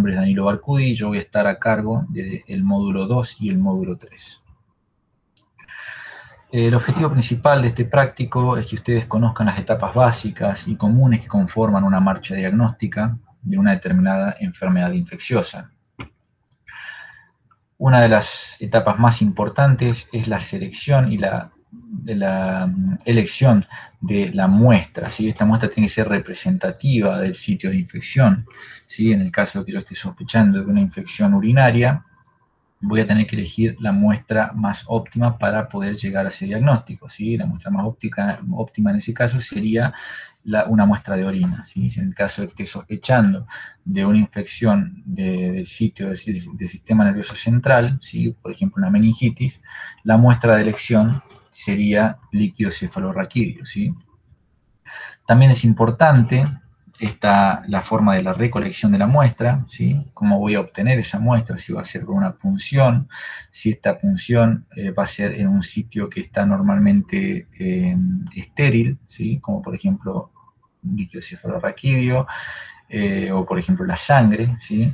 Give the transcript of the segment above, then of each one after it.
nombre es Danilo Barcudi y yo voy a estar a cargo del módulo 2 y el módulo 3. El objetivo principal de este práctico es que ustedes conozcan las etapas básicas y comunes que conforman una marcha diagnóstica de una determinada enfermedad infecciosa. Una de las etapas más importantes es la selección y la elección de la muestra, ¿sí? Esta muestra tiene que ser representativa del sitio de infección, ¿sí? En el caso de que yo esté sospechando de una infección urinaria, voy a tener que elegir la muestra más óptima para poder llegar a ese diagnóstico, ¿sí? La muestra más óptima en ese caso sería una muestra de orina, ¿sí? Si en el caso de que esté sospechando de una infección del sitio del sistema nervioso central, ¿sí? Por ejemplo una meningitis, la muestra de elección sería líquido cefalorraquídeo, ¿sí? También es importante la forma de la recolección de la muestra, ¿sí? Cómo voy a obtener esa muestra, si va a ser con una punción, si esta punción va a ser en un sitio que está normalmente estéril, ¿sí? Como por ejemplo líquido cefalorraquídeo, o por ejemplo la sangre, ¿sí?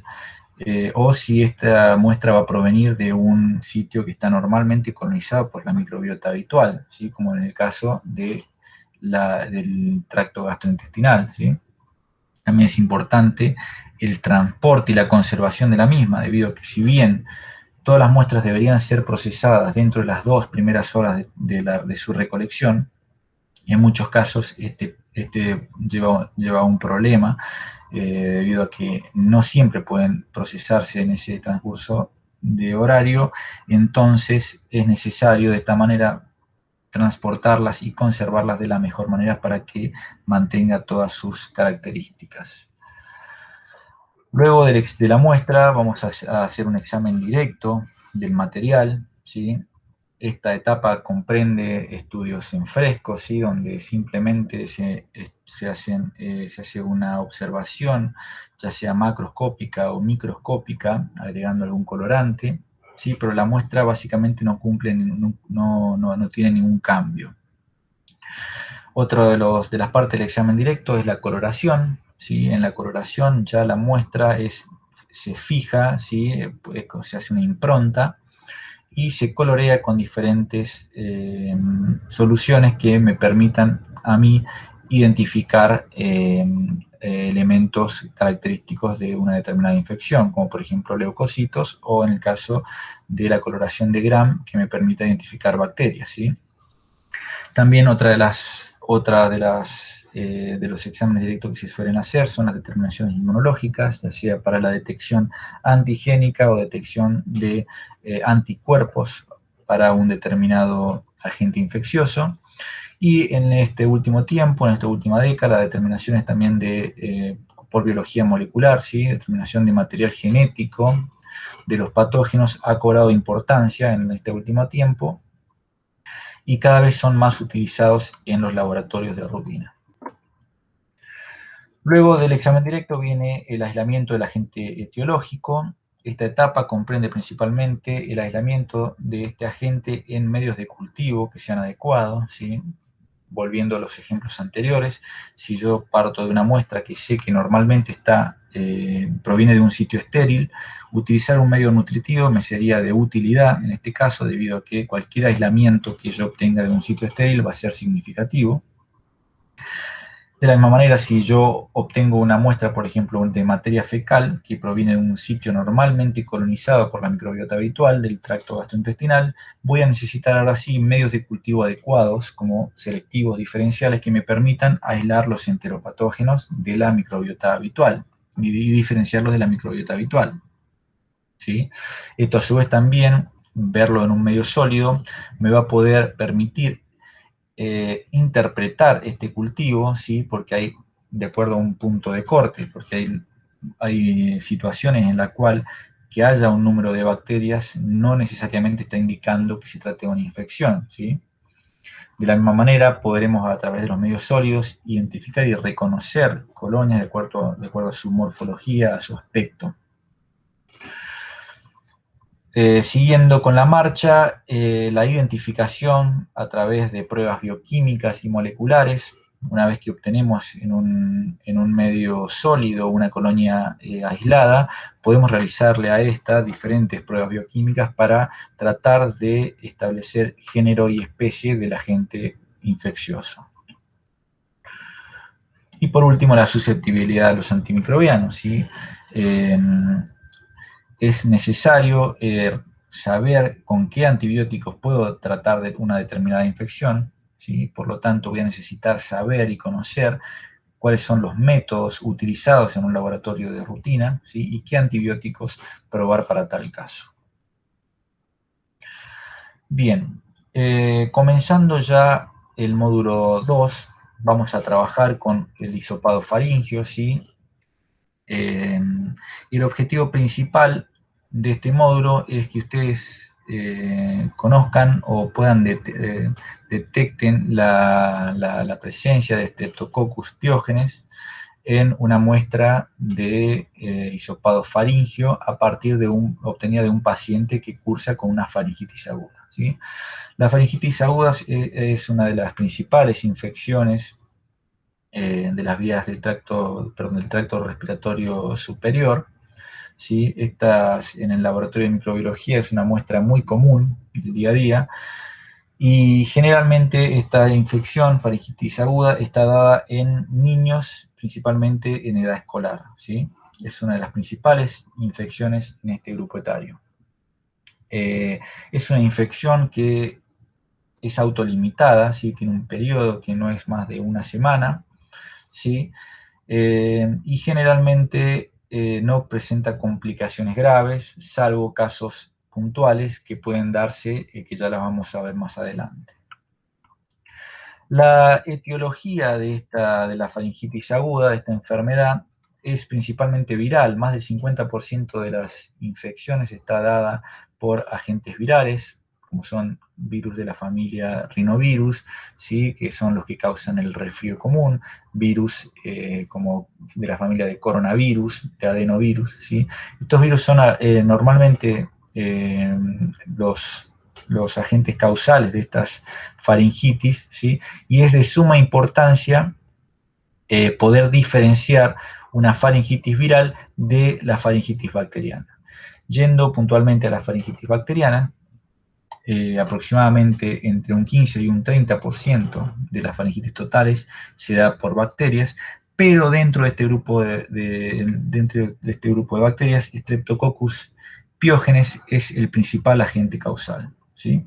O si esta muestra va a provenir de un sitio que está normalmente colonizado por la microbiota habitual, ¿sí? Como en el caso del tracto gastrointestinal, ¿sí? También es importante el transporte y la conservación de la misma, debido a que si bien todas las muestras deberían ser procesadas dentro de las 2 primeras horas de su recolección, en muchos casos este lleva un problema, debido a que no siempre pueden procesarse en ese transcurso de horario, entonces es necesario de esta manera transportarlas y conservarlas de la mejor manera para que mantenga todas sus características. Luego de la muestra vamos a hacer un examen directo del material, ¿sí? Esta etapa comprende estudios en fresco, ¿sí? Donde simplemente se hace una observación, ya sea macroscópica o microscópica, agregando algún colorante, ¿sí? Pero la muestra básicamente no tiene ningún cambio. Otro de las partes del examen directo es la coloración, ¿sí? En la coloración ya la muestra se fija, ¿sí? Se hace una impronta y se colorea con diferentes soluciones que me permitan a mí identificar elementos característicos de una determinada infección, como por ejemplo leucocitos, o en el caso de la coloración de Gram, que me permita identificar bacterias, ¿sí? También otra de los exámenes directos que se suelen hacer son las determinaciones inmunológicas, ya sea para la detección antigénica o detección de anticuerpos para un determinado agente infeccioso. Y en este último tiempo, en esta última década, determinaciones también por biología molecular, ¿sí? Determinación de material genético de los patógenos ha cobrado importancia en este último tiempo y cada vez son más utilizados en los laboratorios de rutina. Luego del examen directo viene el aislamiento del agente etiológico. Esta etapa comprende principalmente el aislamiento de este agente en medios de cultivo que sean adecuados, ¿sí? Volviendo a los ejemplos anteriores, si yo parto de una muestra que sé que normalmente proviene de un sitio estéril, utilizar un medio nutritivo me sería de utilidad en este caso, debido a que cualquier aislamiento que yo obtenga de un sitio estéril va a ser significativo. De la misma manera, si yo obtengo una muestra, por ejemplo, de materia fecal que proviene de un sitio normalmente colonizado por la microbiota habitual del tracto gastrointestinal, voy a necesitar ahora sí medios de cultivo adecuados, como selectivos diferenciales que me permitan aislar los enteropatógenos de la microbiota habitual y diferenciarlos de la microbiota habitual, ¿sí? Esto a su vez también, verlo en un medio sólido, me va a poder permitir interpretar este cultivo, ¿sí? Porque hay, de acuerdo a un punto de corte, porque hay situaciones en las cuales que haya un número de bacterias no necesariamente está indicando que se trate de una infección, ¿sí? De la misma manera, podremos a través de los medios sólidos identificar y reconocer colonias de acuerdo a su morfología, a su aspecto. Siguiendo con la marcha, la identificación a través de pruebas bioquímicas y moleculares una vez que obtenemos en un medio sólido una colonia aislada, podemos realizarle a esta diferentes pruebas bioquímicas para tratar de establecer género y especie del agente infeccioso. Y por último, la susceptibilidad a los antimicrobianos, ¿sí? Es necesario saber con qué antibióticos puedo tratar de una determinada infección, ¿sí? Por lo tanto, voy a necesitar saber y conocer cuáles son los métodos utilizados en un laboratorio de rutina, ¿sí? Y qué antibióticos probar para tal caso. Bien, comenzando ya el módulo 2, vamos a trabajar con el hisopado faríngeo, ¿sí? Y el objetivo principal de este módulo es que ustedes conozcan o puedan detecten la presencia de Streptococcus pyogenes en una muestra de hisopado faríngeo a partir de obtenida de un paciente que cursa con una faringitis aguda, ¿sí? La faringitis aguda es una de las principales infecciones de las vías del tracto respiratorio superior, ¿sí? Estas en el laboratorio de microbiología es una muestra muy común del día a día, y generalmente esta infección, faringitis aguda, está dada en niños, principalmente en edad escolar, ¿sí? Es una de las principales infecciones en este grupo etario. Es una infección que es autolimitada, ¿sí? Tiene un periodo que no es más de una semana, ¿sí? Y generalmente no presenta complicaciones graves, salvo casos puntuales que pueden darse, que ya las vamos a ver más adelante. La etiología de la faringitis aguda, de esta enfermedad, es principalmente viral. Más del 50% de las infecciones está dada por agentes virales, como son virus de la familia rinovirus, ¿sí? Que son los que causan el resfrío común, virus como de la familia de coronavirus, de adenovirus, ¿sí? Estos virus son normalmente los agentes causales de estas faringitis, ¿sí? Y es de suma importancia poder diferenciar una faringitis viral de la faringitis bacteriana. Yendo puntualmente a la faringitis bacteriana, aproximadamente entre un 15 y un 30% de las faringitis totales se da por bacterias, pero dentro de este grupo de bacterias, Streptococcus pyogenes es el principal agente causal, ¿sí?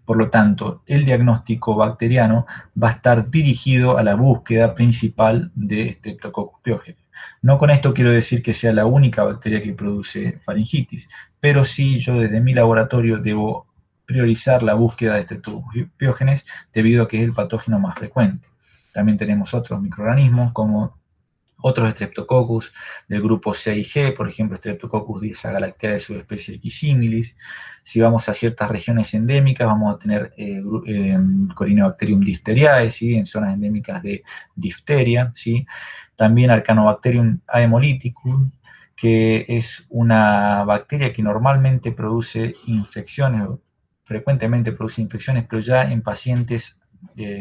Por lo tanto, el diagnóstico bacteriano va a estar dirigido a la búsqueda principal de Streptococcus pyogenes. No con esto quiero decir que sea la única bacteria que produce faringitis, pero sí yo desde mi laboratorio debo priorizar la búsqueda de Streptococcus pyogenes debido a que es el patógeno más frecuente. También tenemos otros microorganismos como otros Streptococcus del grupo C y G, por ejemplo, Streptococcus disagalactea de subespecie Ximilis. Si vamos a ciertas regiones endémicas, vamos a tener Corynebacterium difteriae, ¿sí? En zonas endémicas de difteria, ¿sí? También Arcanobacterium haemolyticum, que es una bacteria que normalmente produce infecciones, frecuentemente produce infecciones, pero ya en pacientes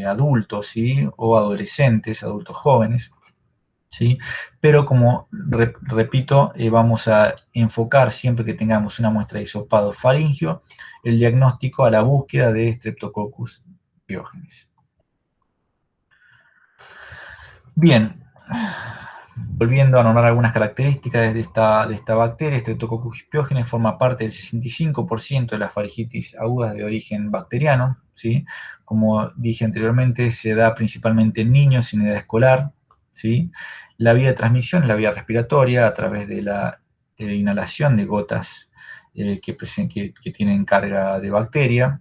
adultos, ¿sí? O adolescentes, adultos jóvenes, ¿sí? Pero como repito, vamos a enfocar siempre que tengamos una muestra de hisopado faríngeo el diagnóstico a la búsqueda de Streptococcus pyogenes. Bien, volviendo a nombrar algunas características de esta bacteria, Streptococcus pyogenes forma parte del 65% de las faringitis agudas de origen bacteriano, ¿sí? Como dije anteriormente, se da principalmente en niños en edad escolar, ¿sí? La vía de transmisión es la vía respiratoria a través de la inhalación de gotas que tienen carga de bacteria,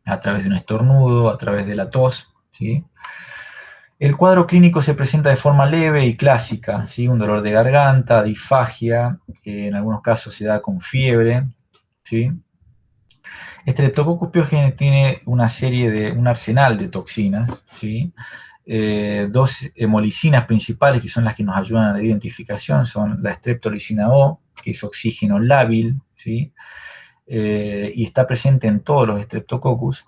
a través de un estornudo, a través de la tos, ¿sí? El cuadro clínico se presenta de forma leve y clásica, ¿sí? Un dolor de garganta, disfagia, en algunos casos se da con fiebre, ¿sí? Streptococcus pyogenes tiene un arsenal de toxinas, ¿sí? Dos hemolicinas principales que son las que nos ayudan a la identificación son la streptolicina O, que es oxígeno lábil, ¿sí? Y está presente en todos los Streptococcus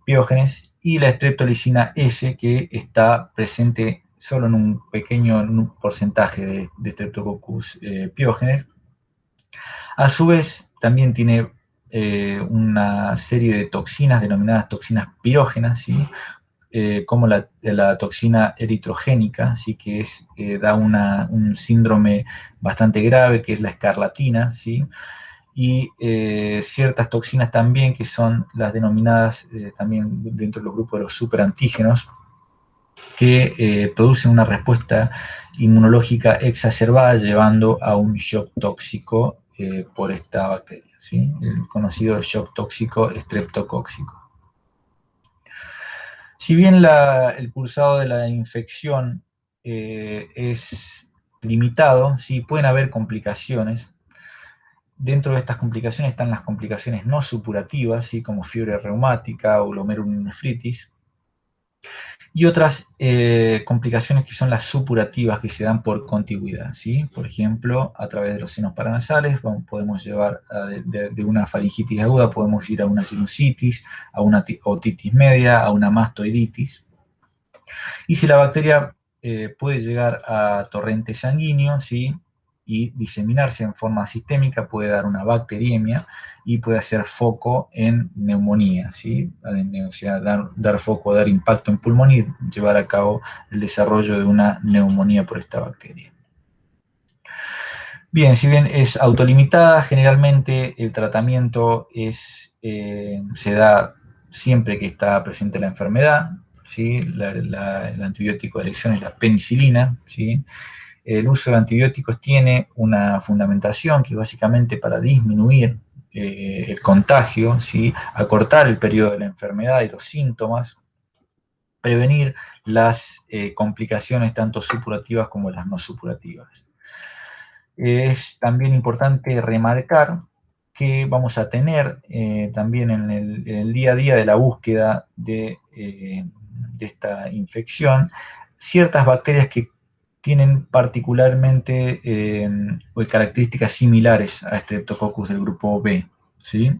pyogenes, y la streptolicina S, que está presente solo en un pequeño porcentaje de Streptococcus pyogenes. A su vez, también tiene una serie de toxinas denominadas toxinas pirógenas, ¿sí? Como la toxina eritrogénica, ¿sí? Que da un síndrome bastante grave, que es la escarlatina, ¿sí? Y ciertas toxinas también, que son las denominadas también dentro de los grupos de los superantígenos, que producen una respuesta inmunológica exacerbada, llevando a un shock tóxico por esta bacteria, ¿sí? El conocido shock tóxico estreptocóxico. Si bien el cursado de la infección es limitado, ¿sí? Pueden haber complicaciones. Dentro de estas complicaciones están las complicaciones no supurativas, ¿sí? Como fiebre reumática o glomerulonefritis, y otras complicaciones que son las supurativas, que se dan por contigüidad, ¿sí? Por ejemplo, a través de los senos paranasales podemos llevar de una faringitis aguda, podemos ir a una sinusitis, a una otitis media, a una mastoiditis. Y si la bacteria puede llegar a torrente sanguíneo, ¿sí? Y diseminarse en forma sistémica, puede dar una bacteriemia y puede hacer foco en neumonía, ¿sí? O sea, dar foco, dar impacto en pulmón y llevar a cabo el desarrollo de una neumonía por esta bacteria. Bien, si bien es autolimitada, generalmente el tratamiento se da siempre que está presente la enfermedad, ¿sí? El antibiótico de elección es la penicilina, ¿sí? El uso de antibióticos tiene una fundamentación que es básicamente para disminuir el contagio, ¿sí? Acortar el periodo de la enfermedad y los síntomas, prevenir las complicaciones tanto supurativas como las no supurativas. Es también importante remarcar que vamos a tener también en el día a día de la búsqueda de esta infección ciertas bacterias que tienen particularmente características similares a Streptococcus del grupo B, ¿sí?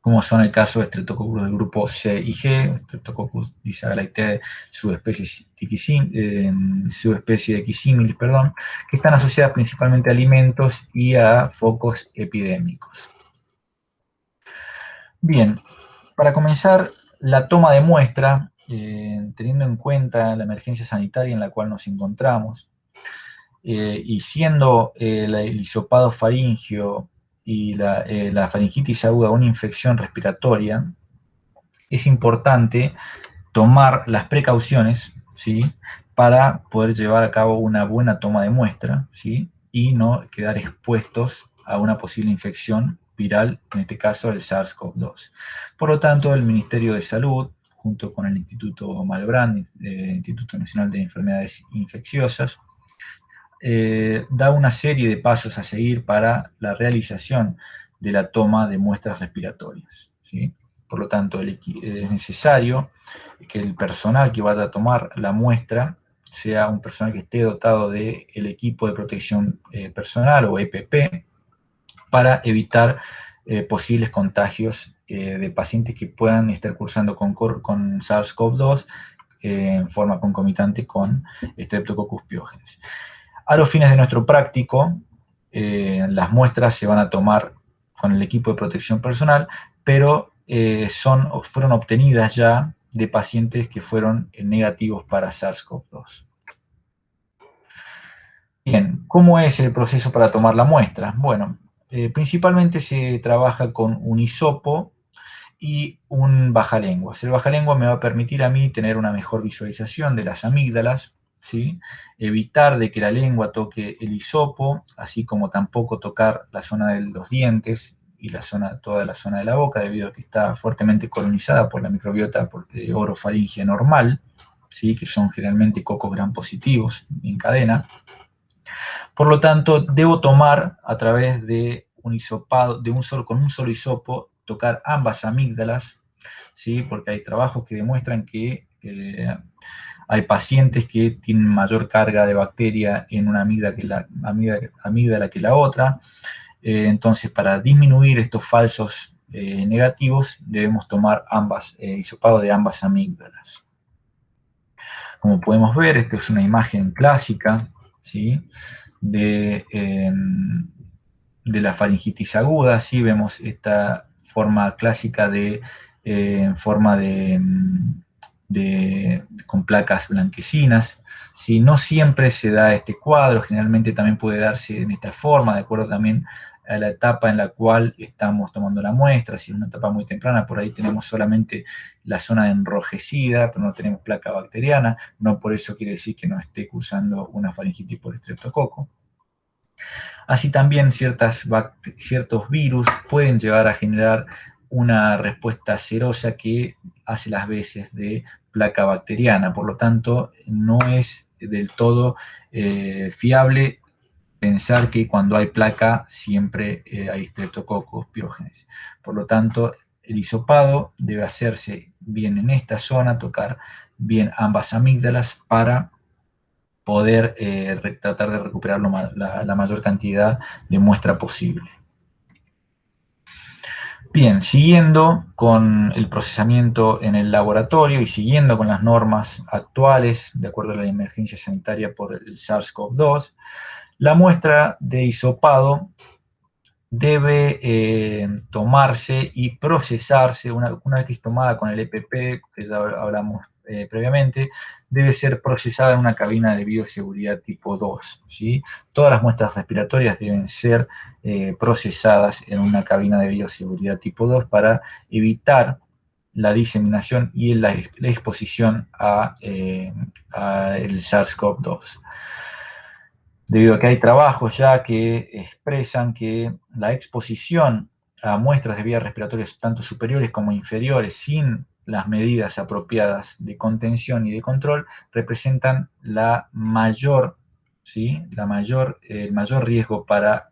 Como son el caso de Streptococcus del grupo C y G, Streptococcus disagalaictae, subespecie de Ximilis, que están asociadas principalmente a alimentos y a focos epidémicos. Bien, para comenzar la toma de muestra, teniendo en cuenta la emergencia sanitaria en la cual nos encontramos, y siendo el hisopado faríngeo y la faringitis aguda una infección respiratoria, es importante tomar las precauciones, ¿sí? Para poder llevar a cabo una buena toma de muestra, ¿sí? Y no quedar expuestos a una posible infección viral, en este caso el SARS-CoV-2. Por lo tanto, el Ministerio de Salud, junto con el Instituto Malbrand, Instituto Nacional de Enfermedades Infecciosas, da una serie de pasos a seguir para la realización de la toma de muestras respiratorias, ¿sí? Por lo tanto, es necesario que el personal que vaya a tomar la muestra sea un personal que esté dotado del equipo de protección personal o EPP, para evitar posibles contagios de pacientes que puedan estar cursando con SARS-CoV-2 en forma concomitante con Streptococcus pyogenes. A los fines de nuestro práctico, las muestras se van a tomar con el equipo de protección personal, pero fueron obtenidas ya de pacientes que fueron negativos para SARS-CoV-2. Bien, ¿cómo es el proceso para tomar la muestra? Bueno, principalmente se trabaja con un hisopo y un bajalenguas. El bajalenguas me va a permitir a mí tener una mejor visualización de las amígdalas, ¿sí? Evitar de que la lengua toque el hisopo, así como tampoco tocar la zona de los dientes y toda la zona de la boca, debido a que está fuertemente colonizada por la microbiota orofaringia normal, ¿sí? Que son generalmente cocos gram positivos en cadena. Por lo tanto, debo tomar a través de un hisopado, con un solo hisopo, tocar ambas amígdalas, ¿sí? Porque hay trabajos que demuestran que hay pacientes que tienen mayor carga de bacteria en una amígdala que la otra. Entonces, para disminuir estos falsos negativos, debemos tomar hisopado de ambas amígdalas. Como podemos ver, esta es una imagen clásica, ¿sí?, de la faringitis aguda. ¿Sí? Vemos esta forma clásica de forma con placas blanquecinas. ¿Sí? No siempre se da este cuadro, generalmente también puede darse en esta forma, de acuerdo también a la etapa en la cual estamos tomando la muestra. Si es una etapa muy temprana, por ahí tenemos solamente la zona enrojecida, pero no tenemos placa bacteriana. No por eso quiere decir que no esté cursando una faringitis por estreptococo. Así también ciertos virus pueden llevar a generar una respuesta serosa que hace las veces de placa bacteriana. Por lo tanto, no es del todo fiable pensar que cuando hay placa siempre hay Streptococcus pyogenes. Por lo tanto, el hisopado debe hacerse bien en esta zona, tocar bien ambas amígdalas para poder tratar de recuperar la mayor cantidad de muestra posible. Bien, siguiendo con el procesamiento en el laboratorio y siguiendo con las normas actuales, de acuerdo a la emergencia sanitaria por el SARS-CoV-2, la muestra de hisopado debe tomarse y procesarse, una vez que es tomada con el EPP, que ya hablamos previamente, debe ser procesada en una cabina de bioseguridad tipo 2. ¿Sí? Todas las muestras respiratorias deben ser procesadas en una cabina de bioseguridad tipo 2 para evitar la diseminación y la exposición a el SARS-CoV-2. Debido a que hay trabajos ya que expresan que la exposición a muestras de vías respiratorias tanto superiores como inferiores sin las medidas apropiadas de contención y de control representan el mayor riesgo para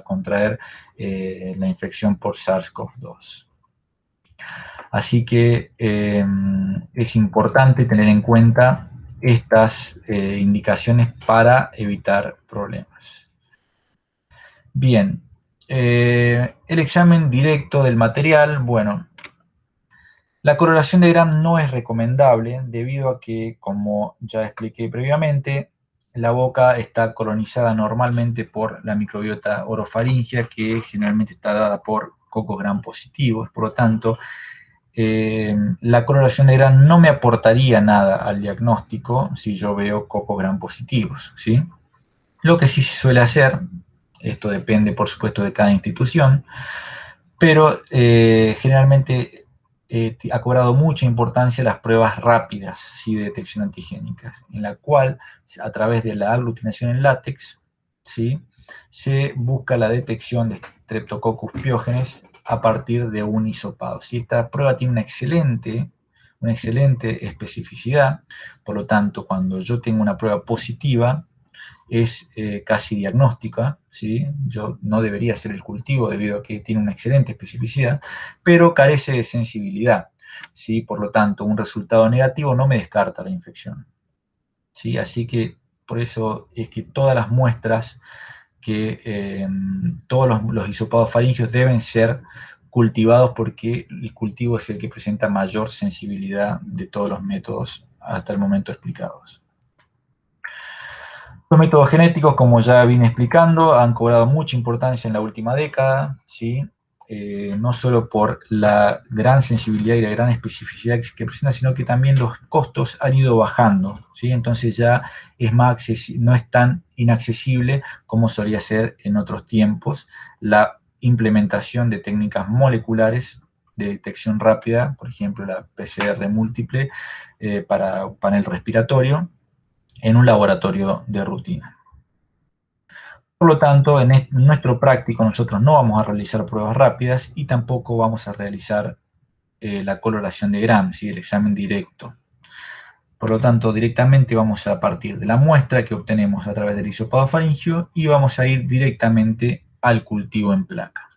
contraer la infección por SARS-CoV-2. Así que es importante tener en cuenta estas indicaciones para evitar problemas. Bien, el examen directo del material, bueno, la coloración de Gram no es recomendable debido a que, como ya expliqué previamente, la boca está colonizada normalmente por la microbiota orofaringia, que generalmente está dada por cocos Gram positivos. Por lo tanto, la coloración de Gram no me aportaría nada al diagnóstico si yo veo cocos Gram positivos, ¿sí? Lo que sí se suele hacer, esto depende por supuesto de cada institución, pero generalmente ha cobrado mucha importancia las pruebas rápidas, ¿sí?, de detección antigénica, en la cual a través de la aglutinación en látex, ¿sí?, se busca la detección de Streptococcus pyogenes a partir de un hisopado. ¿Sí? Esta prueba tiene una excelente especificidad, por lo tanto, cuando yo tengo una prueba positiva, es casi diagnóstica, ¿sí? Yo no debería hacer el cultivo debido a que tiene una excelente especificidad, pero carece de sensibilidad, ¿sí? Por lo tanto, un resultado negativo no me descarta la infección, ¿sí? Así que por eso es que todas las muestras, todos los hisopados faringios deben ser cultivados porque el cultivo es el que presenta mayor sensibilidad de todos los métodos hasta el momento explicados. Los métodos genéticos, como ya vine explicando, han cobrado mucha importancia en la última década, ¿sí? No solo por la gran sensibilidad y la gran especificidad que presenta, sino que también los costos han ido bajando, ¿sí? Entonces ya no es tan inaccesible como solía ser en otros tiempos la implementación de técnicas moleculares de detección rápida, por ejemplo la PCR múltiple para panel respiratorio, en un laboratorio de rutina. Por lo tanto, en nuestro práctico nosotros no vamos a realizar pruebas rápidas y tampoco vamos a realizar la coloración de Gram, ¿sí?, el examen directo. Por lo tanto, directamente vamos a partir de la muestra que obtenemos a través del hisopado faríngeo y vamos a ir directamente al cultivo en placa.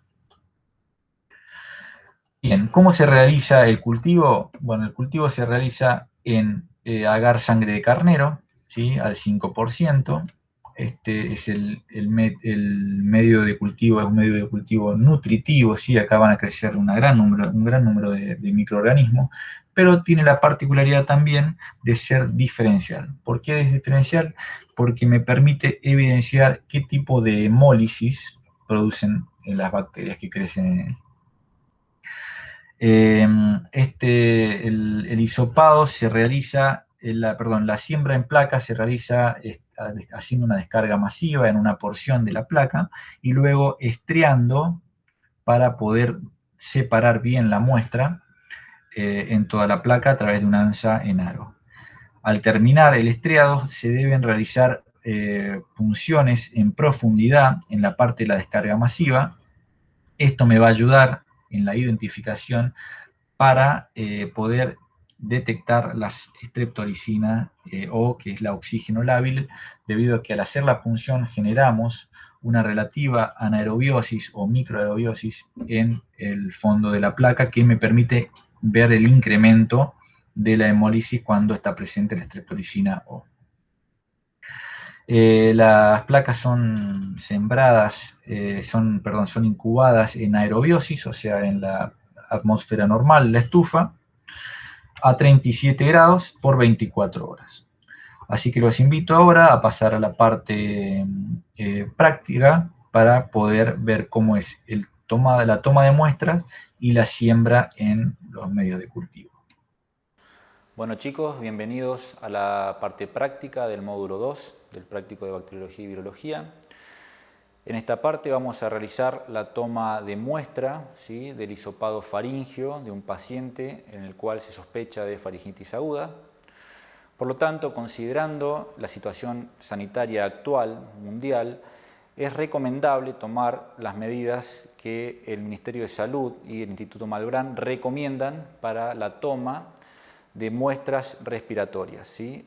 Bien, ¿cómo se realiza el cultivo? Bueno, el cultivo se realiza en agar sangre de carnero, ¿sí?, al 5%, Este es el medio de cultivo, es un medio de cultivo nutritivo, ¿sí? Acá van a crecer un gran número de microorganismos, pero tiene la particularidad también de ser diferencial. ¿Por qué es diferencial? Porque me permite evidenciar qué tipo de hemólisis producen las bacterias que crecen en él. El hisopado se realiza, la siembra en placa se realiza haciendo una descarga masiva en una porción de la placa y luego estriando para poder separar bien la muestra en toda la placa a través de una anza en aro. Al terminar el estriado se deben realizar punciones en profundidad en la parte de la descarga masiva. Esto me va a ayudar en la identificación para poder detectar las streptoricinas o que es la oxígeno lábil, debido a que al hacer la punción generamos una relativa anaerobiosis o microaerobiosis en el fondo de la placa que me permite ver el incremento de la hemólisis cuando está presente la streptoricina O. Las placas son sembradas, son incubadas en aerobiosis, o sea, en la atmósfera normal, la estufa, a 37 grados por 24 horas. Así que los invito ahora a pasar a la parte práctica para poder ver cómo es la toma de muestras y la siembra en los medios de cultivo. Bueno chicos, bienvenidos a la parte práctica del módulo 2 del práctico de bacteriología y virología. En esta parte vamos a realizar la toma de muestra, ¿sí?, del hisopado faríngeo de un paciente en el cual se sospecha de faringitis aguda. Por lo tanto, considerando la situación sanitaria actual, mundial, es recomendable tomar las medidas que el Ministerio de Salud y el Instituto Malbrán recomiendan para la toma de muestras respiratorias, ¿sí?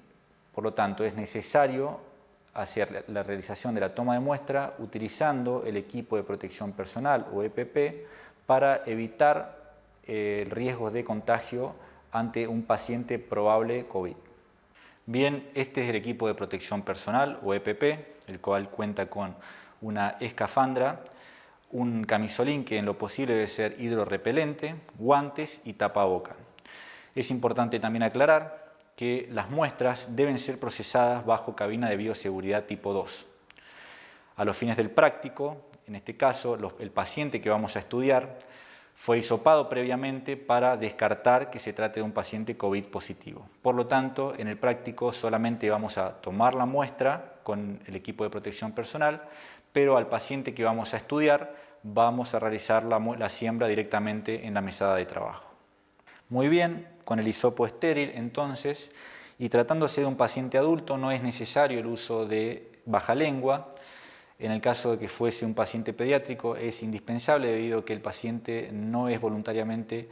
Por lo tanto, es necesario hacer la realización de la toma de muestra utilizando el equipo de protección personal o EPP para evitar riesgos de contagio ante un paciente probable COVID. Bien, este es el equipo de protección personal o EPP, el cual cuenta con una escafandra, un camisolín que en lo posible debe ser hidrorrepelente, guantes y tapaboca. Es importante también aclarar que las muestras deben ser procesadas bajo cabina de bioseguridad tipo 2. A los fines del práctico, en este caso, el paciente que vamos a estudiar fue hisopado previamente para descartar que se trate de un paciente COVID positivo. Por lo tanto, en el práctico solamente vamos a tomar la muestra con el equipo de protección personal, pero al paciente que vamos a estudiar vamos a realizar la siembra directamente en la mesada de trabajo. Muy bien, con el hisopo estéril entonces, y tratándose de un paciente adulto no es necesario el uso de baja lengua. En el caso de que fuese un paciente pediátrico es indispensable debido a que el paciente no es voluntariamente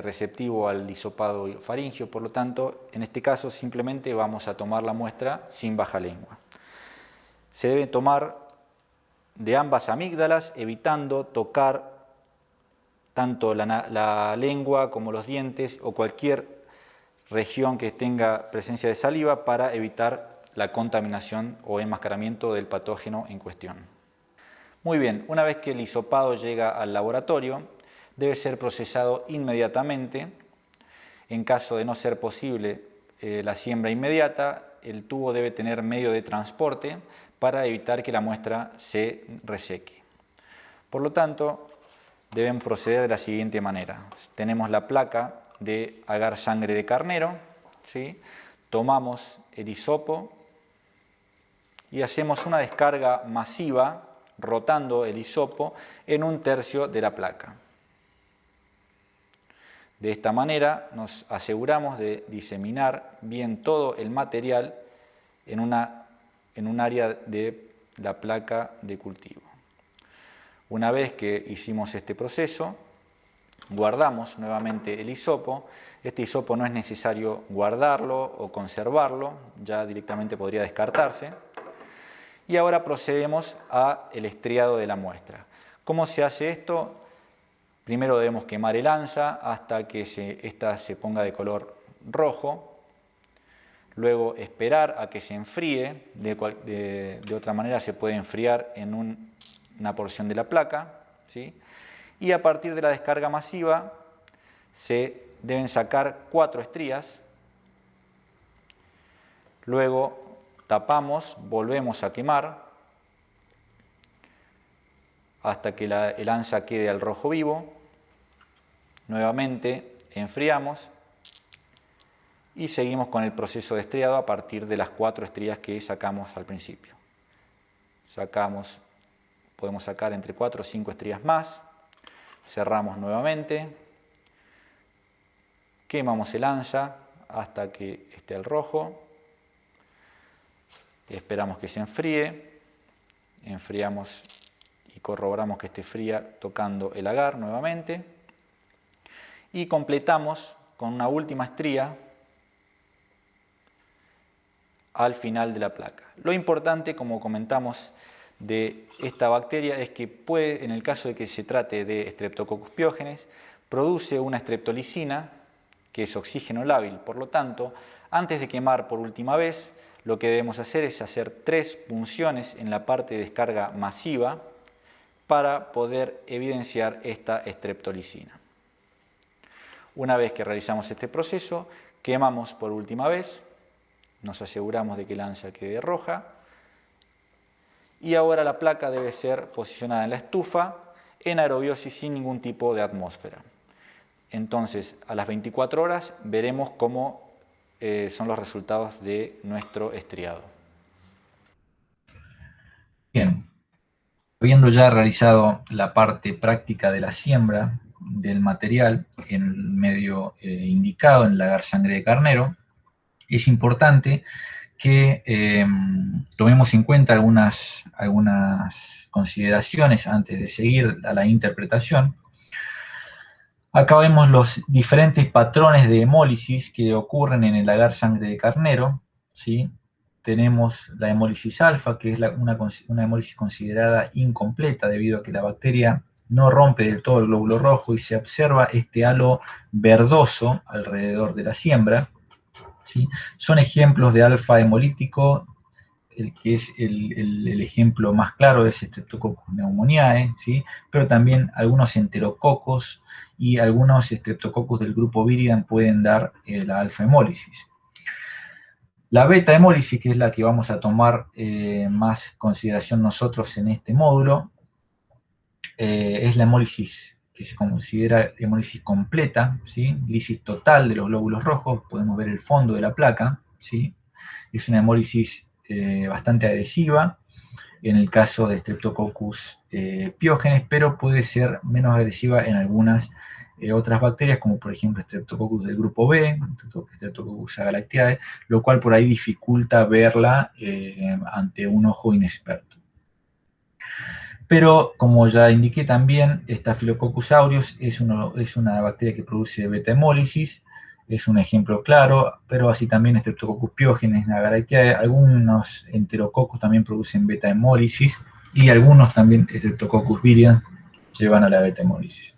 receptivo al hisopado faríngeo, por lo tanto en este caso simplemente vamos a tomar la muestra sin baja lengua. Se debe tomar de ambas amígdalas evitando tocar tanto la lengua como los dientes o cualquier región que tenga presencia de saliva para evitar la contaminación o enmascaramiento del patógeno en cuestión. Muy bien, una vez que el hisopado llega al laboratorio, debe ser procesado inmediatamente. En caso de no ser posible la siembra inmediata, el tubo debe tener medio de transporte para evitar que la muestra se reseque. Por lo tanto, deben proceder de la siguiente manera. Tenemos la placa de agar sangre de carnero, ¿sí? Tomamos el hisopo y hacemos una descarga masiva rotando el hisopo en 1/3 de la placa. De esta manera nos aseguramos de diseminar bien todo el material en un área de la placa de cultivo. Una vez que hicimos este proceso, guardamos nuevamente el hisopo. Este hisopo no es necesario guardarlo o conservarlo, ya directamente podría descartarse. Y ahora procedemos al estriado de la muestra. ¿Cómo se hace esto? Primero debemos quemar el ansa hasta que ésta se ponga de color rojo. luego esperar a que se enfríe, de otra manera se puede enfriar en una porción de la placa, ¿sí? Y a partir de la descarga masiva se deben sacar 4 estrías, luego tapamos, volvemos a quemar hasta que el ANSA quede al rojo vivo, nuevamente enfriamos y seguimos con el proceso de estriado a partir de las 4 estrías que sacamos al principio. Podemos sacar entre 4 o 5 estrías más, cerramos nuevamente, quemamos el ANSA hasta que esté al rojo, esperamos que se enfríe, enfriamos y corroboramos que esté fría tocando el agar nuevamente y completamos con una última estría al final de la placa. Lo importante, como comentamos, de esta bacteria es que puede, en el caso de que se trate de Streptococcus pyogenes, produce una streptolicina que es oxígeno lábil. Por lo tanto, antes de quemar por última vez, lo que debemos hacer es hacer 3 punciones en la parte de descarga masiva para poder evidenciar esta streptolicina. Una vez que realizamos este proceso, quemamos por última vez, nos aseguramos de que el ANSA quede roja y ahora la placa debe ser posicionada en la estufa en aerobiosis sin ningún tipo de atmósfera. Entonces, a las 24 horas veremos cómo son los resultados de nuestro estriado. Bien, habiendo ya realizado la parte práctica de la siembra del material en el medio indicado, en el lagar sangre de carnero, es importante que tomemos en cuenta algunas consideraciones antes de seguir a la interpretación. Acá vemos los diferentes patrones de hemólisis que ocurren en el lagar sangre de carnero, ¿sí? Tenemos la hemólisis alfa, que es una hemólisis considerada incompleta debido a que la bacteria no rompe del todo el glóbulo rojo y se observa este halo verdoso alrededor de la siembra, ¿sí? Son ejemplos de alfa hemolítico. El que es el ejemplo más claro es Streptococcus pneumoniae, ¿sí? Pero también algunos enterococos y algunos Streptococcus del grupo Viridian pueden dar la alfa hemólisis. La beta hemólisis, que es la que vamos a tomar más consideración nosotros en este módulo, es la hemólisis que se considera hemólisis completa, ¿sí? Lisis total de los glóbulos rojos, podemos ver el fondo de la placa, ¿sí? Es una hemólisis bastante agresiva en el caso de Streptococcus pyogenes, pero puede ser menos agresiva en algunas otras bacterias, como por ejemplo Streptococcus del grupo B, Streptococcus agalactiae, lo cual por ahí dificulta verla ante un ojo inexperto. Pero, como ya indiqué también, Staphylococcus aureus es una bacteria que produce beta-hemólisis, es un ejemplo claro, pero así también Streptococcus pyogenes, agalactiae, algunos enterococos también producen beta-hemólisis y algunos también Streptococcus viridian llevan a la beta-hemólisis.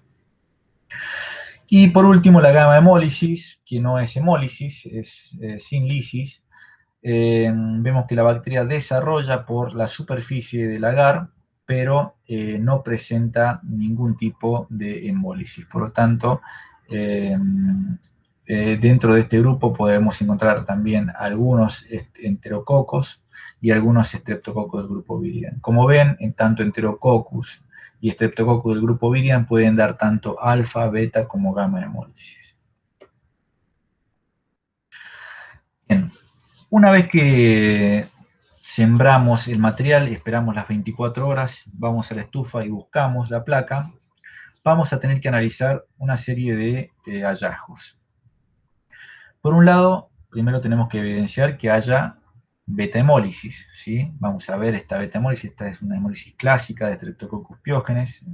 Y por último la gamma-hemólisis, que no es hemólisis, es sin lisis. Vemos que la bacteria desarrolla por la superficie del agar, pero no presenta ningún tipo de hemólisis. Por lo tanto, dentro de este grupo podemos encontrar también algunos enterococos y algunos streptococos del grupo Viridian. Como ven, tanto enterococcus y streptococcus del grupo Viridian pueden dar tanto alfa, beta como gamma hemólisis. Bien, una vez que sembramos el material, esperamos las 24 horas, vamos a la estufa y buscamos la placa, vamos a tener que analizar una serie de hallazgos. Por un lado, primero tenemos que evidenciar que haya beta-hemólisis, ¿sí? Vamos a ver esta beta-hemólisis, esta es una hemólisis clásica de Streptococcus pyogenes,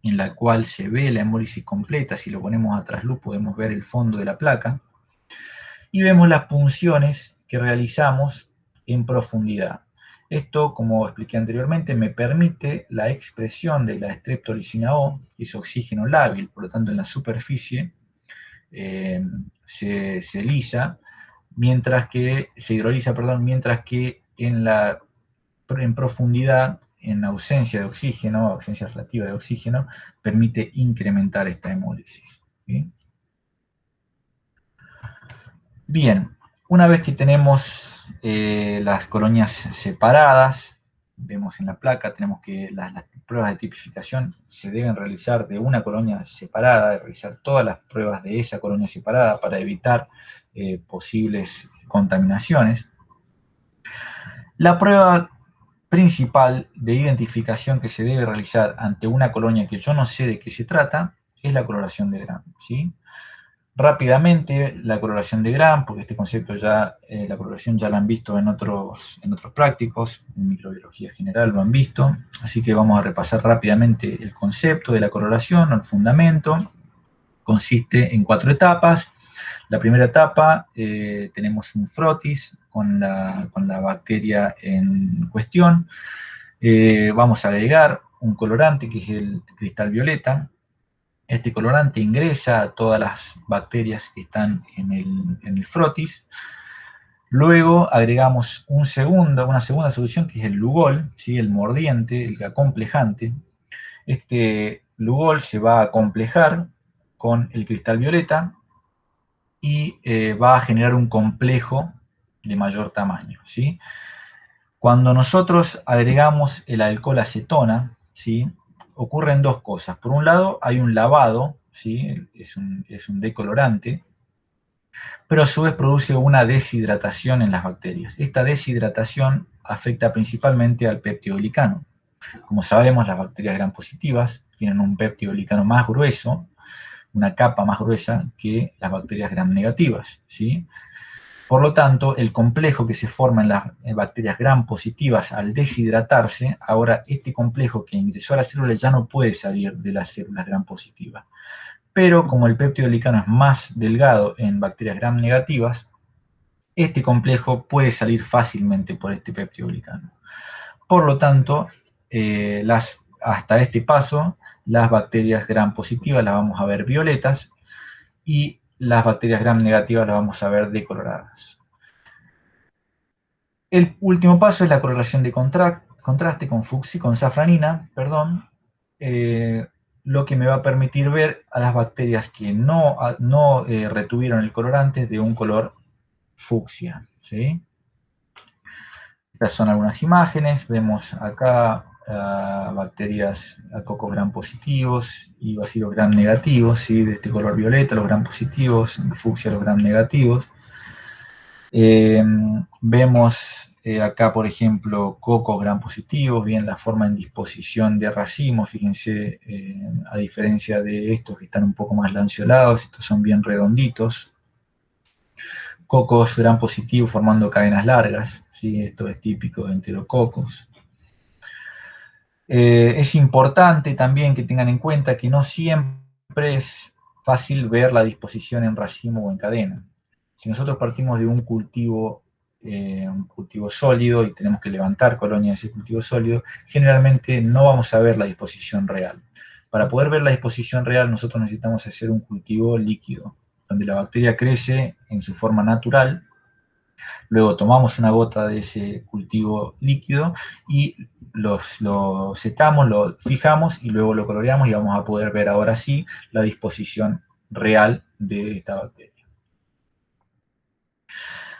en la cual se ve la hemólisis completa. Si lo ponemos a trasluz podemos ver el fondo de la placa, y vemos las punciones que realizamos en profundidad. Esto, como expliqué anteriormente, me permite la expresión de la streptolicina O, que es oxígeno lábil, por lo tanto en la superficie se lisa mientras que se hidroliza, perdón, mientras que en profundidad, en ausencia de oxígeno, ausencia relativa de oxígeno, permite incrementar esta hemólisis. ¿Sí? Bien, una vez que tenemos las colonias separadas, vemos en la placa, tenemos que las pruebas de tipificación se deben realizar de una colonia separada, realizar todas las pruebas de esa colonia separada para evitar posibles contaminaciones. La prueba principal de identificación que se debe realizar ante una colonia que yo no sé de qué se trata es la coloración de Gram, ¿sí? Rápidamente, la coloración de Gram, porque este concepto ya, la coloración ya la han visto en otros prácticos, en microbiología general lo han visto, así que vamos a repasar rápidamente el concepto de la coloración, el fundamento. Consiste en 4 etapas. La primera etapa, tenemos un frotis con la bacteria en cuestión. Vamos a agregar un colorante que es el cristal violeta. Este colorante ingresa a todas las bacterias que están en el frotis. Luego agregamos una segunda solución que es el Lugol, ¿sí? El mordiente, el acomplejante. Este Lugol se va a acomplejar con el cristal violeta y va a generar un complejo de mayor tamaño, ¿sí? Cuando nosotros agregamos el alcohol acetona, ¿sí? Ocurren dos cosas. Por un lado, hay un lavado, ¿sí? Es un decolorante, pero a su vez produce una deshidratación en las bacterias. Esta deshidratación afecta principalmente al peptidoglicano. Como sabemos, las bacterias gram positivas tienen un peptidoglicano más grueso, una capa más gruesa que las bacterias gram negativas, ¿sí? Por lo tanto, el complejo que se forma en las bacterias gram positivas al deshidratarse, ahora este complejo que ingresó a la célula ya no puede salir de las células gram positivas. Pero como el peptidoglicano es más delgado en bacterias gram negativas, este complejo puede salir fácilmente por este peptidoglicano. Por lo tanto, hasta este paso, las bacterias gram positivas las vamos a ver violetas y las bacterias gram negativas las vamos a ver decoloradas. El último paso es la correlación de contraste con safranina, lo que me va a permitir ver a las bacterias que no retuvieron el colorante de un color fucsia, ¿sí? Estas son algunas imágenes, vemos acá bacterias a cocos gram positivos y bacilos gram negativos, ¿sí? De este color violeta los gram positivos, fucsia los gram negativos. Vemos acá, por ejemplo, cocos gram positivos, bien la forma en disposición de racimos, fíjense, a diferencia de estos que están un poco más lanceolados, estos son bien redonditos. Cocos gram positivos formando cadenas largas, ¿sí? Esto es típico de enterococos. Es importante también que tengan en cuenta que no siempre es fácil ver la disposición en racimo o en cadena. Si nosotros partimos de un cultivo sólido y tenemos que levantar colonias de ese cultivo sólido, generalmente no vamos a ver la disposición real. Para poder ver la disposición real, nosotros necesitamos hacer un cultivo líquido, donde la bacteria crece en su forma natural. Luego tomamos una gota de ese cultivo líquido y lo secamos, lo fijamos y luego lo coloreamos y vamos a poder ver ahora sí la disposición real de esta bacteria.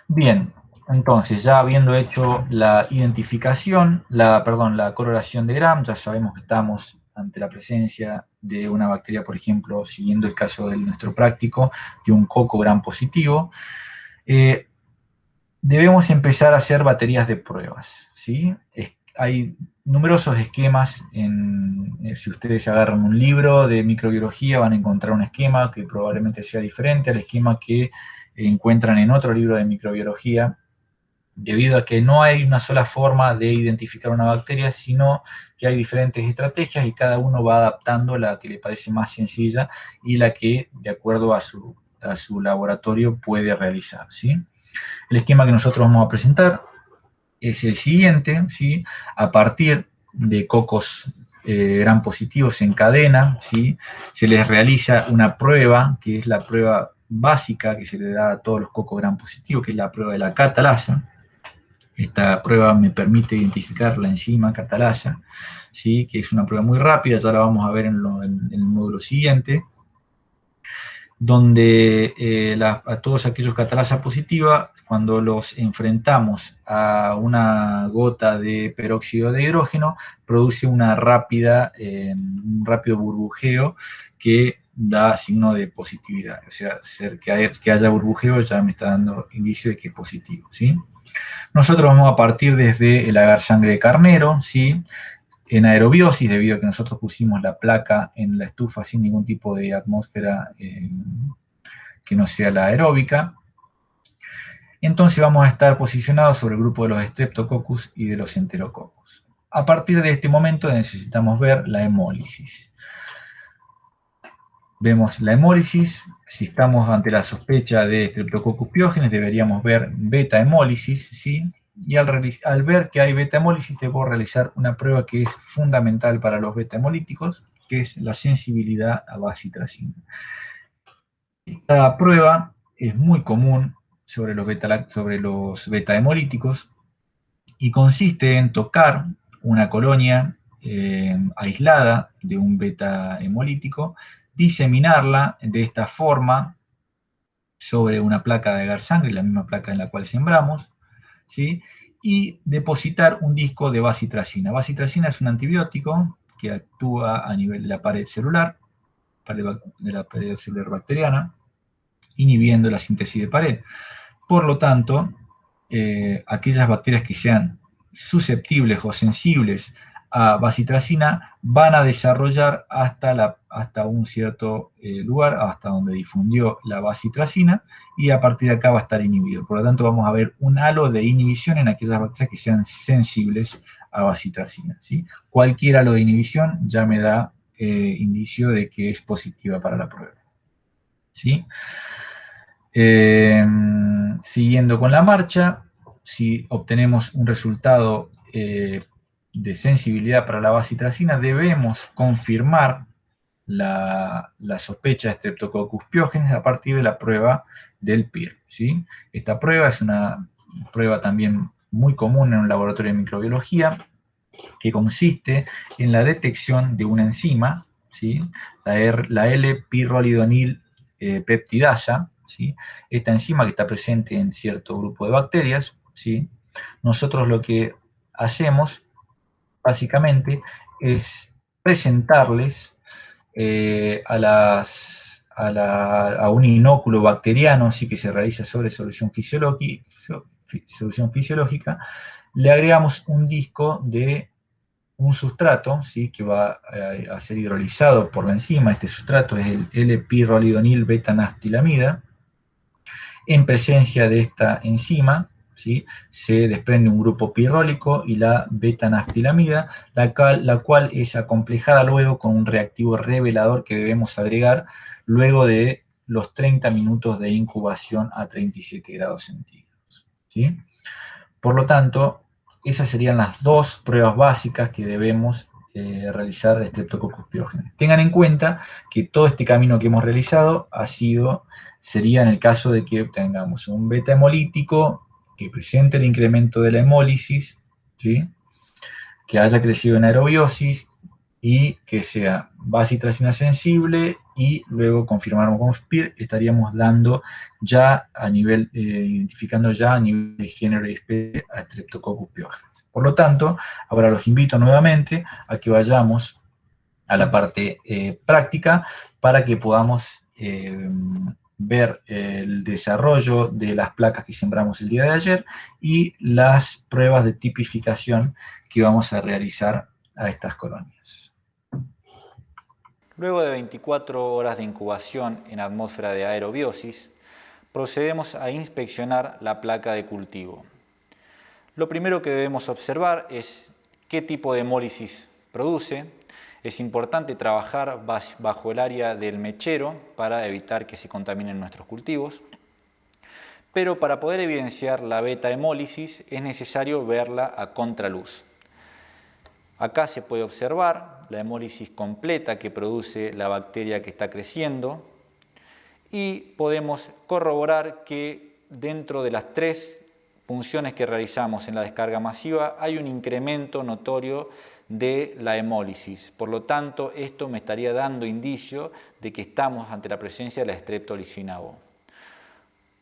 Bien, entonces ya habiendo hecho la identificación, la coloración de Gram, ya sabemos que estamos ante la presencia de una bacteria, por ejemplo, siguiendo el caso de nuestro práctico, de un coco Gram positivo. Debemos empezar a hacer baterías de pruebas, ¿sí? Hay numerosos esquemas, si ustedes agarran un libro de microbiología van a encontrar un esquema que probablemente sea diferente al esquema que encuentran en otro libro de microbiología, debido a que no hay una sola forma de identificar una bacteria, sino que hay diferentes estrategias y cada uno va adaptando la que le parece más sencilla y la que, de acuerdo a su laboratorio, puede realizar, ¿sí? El esquema que nosotros vamos a presentar es el siguiente, ¿sí? A partir de cocos gram positivos en cadena, ¿sí? Se les realiza una prueba, que es la prueba básica que se le da a todos los cocos gram positivos, que es la prueba de la catalasa. Esta prueba me permite identificar la enzima catalasa, ¿sí? Que es una prueba muy rápida, ya la vamos a ver en el módulo siguiente, donde a todos aquellos catalasa positiva, cuando los enfrentamos a una gota de peróxido de hidrógeno, produce un rápido burbujeo que da signo de positividad. O sea, que haya burbujeo ya me está dando indicio de que es positivo, ¿sí? Nosotros vamos a partir desde el agar sangre de carnero, ¿sí? En aerobiosis, debido a que nosotros pusimos la placa en la estufa sin ningún tipo de atmósfera que no sea la aeróbica. Entonces vamos a estar posicionados sobre el grupo de los Streptococcus y de los Enterococcus. A partir de este momento necesitamos ver la hemólisis. Vemos la hemólisis. Si estamos ante la sospecha de Streptococcus pyogenes, deberíamos ver beta-hemólisis, ¿sí? Y al ver que hay beta-hemólisis, debo realizar una prueba que es fundamental para los beta-hemolíticos, que es la sensibilidad a bacitracina. Esta prueba es muy común sobre los beta-hemolíticos y consiste en tocar una colonia aislada de un beta-hemolítico, diseminarla de esta forma sobre una placa de agar sangre, la misma placa en la cual sembramos, ¿sí? Y depositar un disco de bacitracina. Bacitracina es un antibiótico que actúa a nivel de la pared celular, de la pared celular bacteriana, inhibiendo la síntesis de pared. Por lo tanto, aquellas bacterias que sean susceptibles o sensibles a bacitracina van a desarrollar hasta un cierto lugar, hasta donde difundió la bacitracina, y a partir de acá va a estar inhibido. Por lo tanto, vamos a ver un halo de inhibición en aquellas bacterias que sean sensibles a bacitracina, ¿sí? Cualquier halo de inhibición ya me da indicio de que es positiva para la prueba, ¿sí? Siguiendo con la marcha, si obtenemos un resultado de sensibilidad para la bacitracina, debemos confirmar la sospecha de Streptococcus pyogenes a partir de la prueba del PIR, ¿sí? Esta prueba es una prueba también muy común en un laboratorio de microbiología, que consiste en la detección de una enzima, ¿sí? La L-pirrolidonil peptidasa, ¿sí? Esta enzima que está presente en cierto grupo de bacterias, ¿sí? Nosotros lo que hacemos básicamente es presentarles a un inóculo bacteriano, sí, que se realiza sobre solución fisiológica, le agregamos un disco de un sustrato, ¿sí? Que va a ser hidrolizado por la enzima. Este sustrato es el L-pirrolidonil beta-naftilamida. En presencia de esta enzima, ¿sí? Se desprende un grupo pirrólico y la beta-naftilamida, la cual es acomplejada luego con un reactivo revelador que debemos agregar luego de los 30 minutos de incubación a 37 grados centígrados, ¿sí? Por lo tanto, esas serían las dos pruebas básicas que debemos realizar de Streptococcus pyogenes. Tengan en cuenta que todo este camino que hemos realizado sería en el caso de que obtengamos un beta hemolítico que presente el incremento de la hemólisis, ¿sí? Que haya crecido en aerobiosis y que sea bacitracina sensible, y luego confirmamos con SPIR, estaríamos dando ya a nivel, identificando ya a nivel de género y especie a Streptococcus pyogenes. Por lo tanto, ahora los invito nuevamente a que vayamos a la parte práctica para que podamos ver el desarrollo de las placas que sembramos el día de ayer y las pruebas de tipificación que vamos a realizar a estas colonias. Luego de 24 horas de incubación en atmósfera de aerobiosis, procedemos a inspeccionar la placa de cultivo. Lo primero que debemos observar es qué tipo de hemólisis produce. Es importante trabajar bajo el área del mechero para evitar que se contaminen nuestros cultivos. Pero para poder evidenciar la beta-hemólisis es necesario verla a contraluz. Acá se puede observar la hemólisis completa que produce la bacteria que está creciendo. y podemos corroborar que dentro de las 3 punciones que realizamos en la descarga masiva hay un incremento notorio de la hemólisis. Por lo tanto, esto me estaría dando indicio de que estamos ante la presencia de la streptolicina O.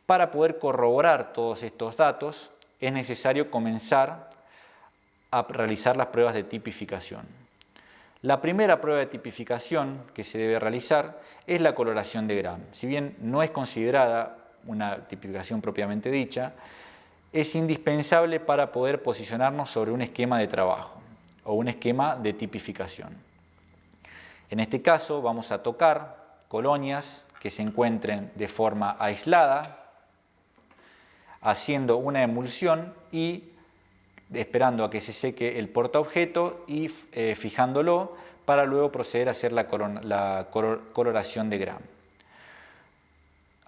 Para poder corroborar todos estos datos, es necesario comenzar a realizar las pruebas de tipificación. La primera prueba de tipificación que se debe realizar es la coloración de Gram. Si bien no es considerada una tipificación propiamente dicha, es indispensable para poder posicionarnos sobre un esquema de trabajo o un esquema de tipificación. En este caso vamos a tocar colonias que se encuentren de forma aislada, haciendo una emulsión y esperando a que se seque el portaobjeto y fijándolo para luego proceder a hacer la coloración de Gram.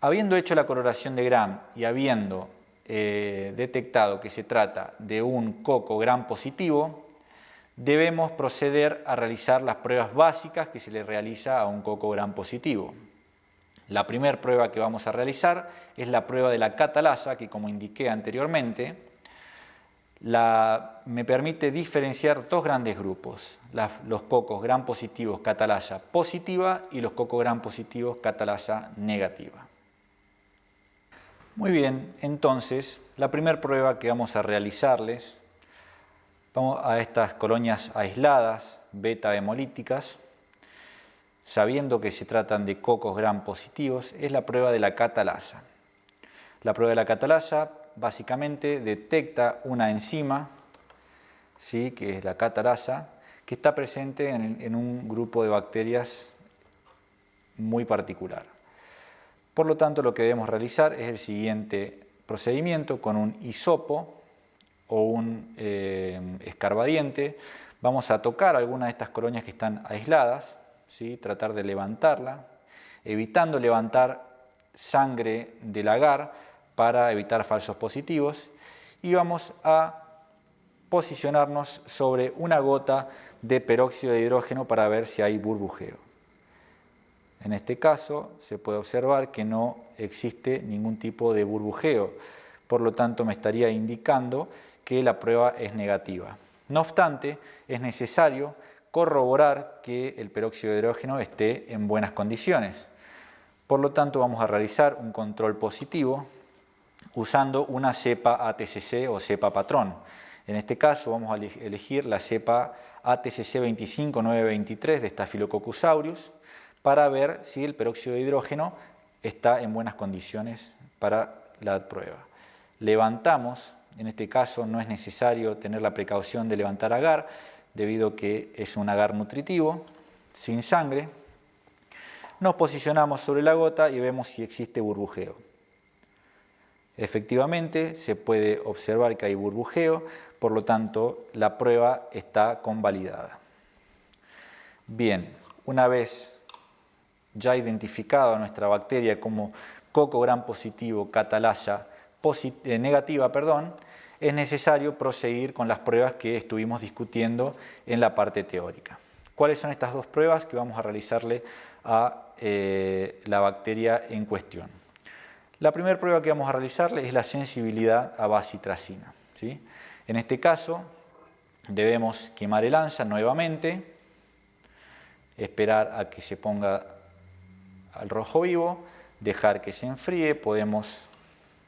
Habiendo hecho la coloración de Gram y habiendo detectado que se trata de un coco Gram positivo, debemos proceder a realizar las pruebas básicas que se le realiza a un coco Gram positivo. La primera prueba que vamos a realizar es la prueba de la catalasa, que como indiqué anteriormente, me permite diferenciar 2 grandes grupos, los cocos Gram positivos catalasa positiva y los cocos Gram positivos catalasa negativa. Muy bien, entonces la primera prueba que vamos a realizarles, vamos a estas colonias aisladas beta hemolíticas, sabiendo que se tratan de cocos Gram positivos, es la prueba de la catalasa. La prueba de la catalasa básicamente detecta una enzima, ¿sí?, que es la catalasa, que está presente en un grupo de bacterias muy particular. Por lo tanto, lo que debemos realizar es el siguiente procedimiento con un hisopo o un escarbadiente. Vamos a tocar alguna de estas colonias que están aisladas, ¿sí?, tratar de levantarla, evitando levantar sangre del agar para evitar falsos positivos, y vamos a posicionarnos sobre una gota de peróxido de hidrógeno para ver si hay burbujeo. En este caso se puede observar que no existe ningún tipo de burbujeo, por lo tanto me estaría indicando que la prueba es negativa. No obstante, es necesario corroborar que el peróxido de hidrógeno esté en buenas condiciones. Por lo tanto, vamos a realizar un control positivo usando una cepa ATCC o cepa patrón. En este caso vamos a elegir la cepa ATCC 25923 de Staphylococcus aureus para ver si el peróxido de hidrógeno está en buenas condiciones para la prueba. Levantamos, en este caso no es necesario tener la precaución de levantar agar, debido a que es un agar nutritivo, sin sangre. Nos posicionamos sobre la gota y vemos si existe burbujeo. Efectivamente, se puede observar que hay burbujeo, por lo tanto, la prueba está convalidada. Bien, una vez ya identificada nuestra bacteria como coco Gram positivo catalasa negativa, es necesario proseguir con las pruebas que estuvimos discutiendo en la parte teórica. ¿Cuáles son estas 2 pruebas que vamos a realizarle a la bacteria en cuestión? La primera prueba que vamos a realizarle es la sensibilidad a bacitracina, ¿sí? En este caso debemos quemar el ansa nuevamente, esperar a que se ponga al rojo vivo, dejar que se enfríe, podemos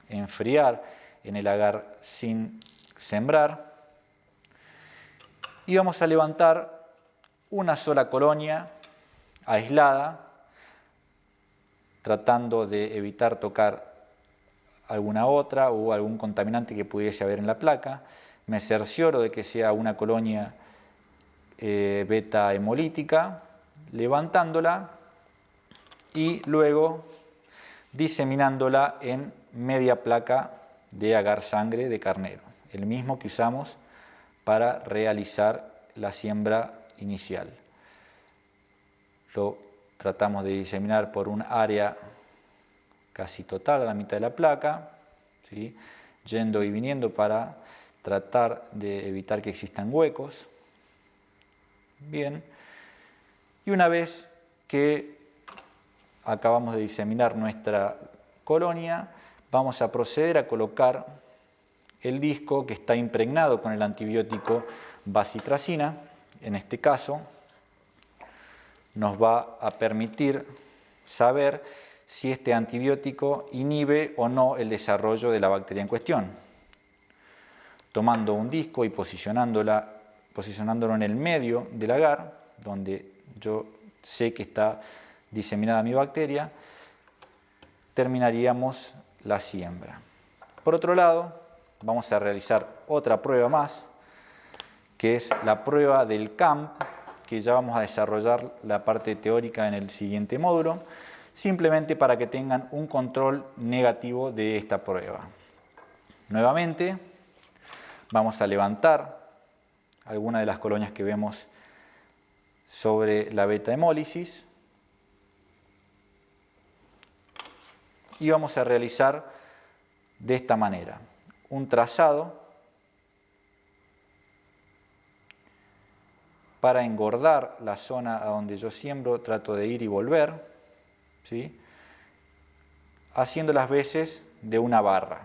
enfriar en el agar sin sembrar y vamos a levantar una sola colonia aislada, tratando de evitar tocar alguna otra o algún contaminante que pudiese haber en la placa. Me cercioro de que sea una colonia beta hemolítica, levantándola y luego diseminándola en media placa de agar sangre de carnero, el mismo que usamos para realizar la siembra inicial. Lo tratamos de diseminar por un área casi total a la mitad de la placa, ¿sí?, yendo y viniendo para tratar de evitar que existan huecos. Bien, y una vez que acabamos de diseminar nuestra colonia, vamos a proceder a colocar el disco que está impregnado con el antibiótico bacitracina. En este caso, nos va a permitir saber si este antibiótico inhibe o no el desarrollo de la bacteria en cuestión. Tomando un disco y posicionándolo en el medio del agar, donde yo sé que está diseminada mi bacteria, terminaríamos la siembra. Por otro lado, vamos a realizar otra prueba más, que es la prueba del CAMP, que ya vamos a desarrollar la parte teórica en el siguiente módulo, simplemente para que tengan un control negativo de esta prueba. Nuevamente, vamos a levantar algunas de las colonias que vemos sobre la beta hemólisis y vamos a realizar de esta manera un trazado para engordar la zona a donde yo siembro. Trato de ir y volver, ¿sí?, haciendo las veces de una barra.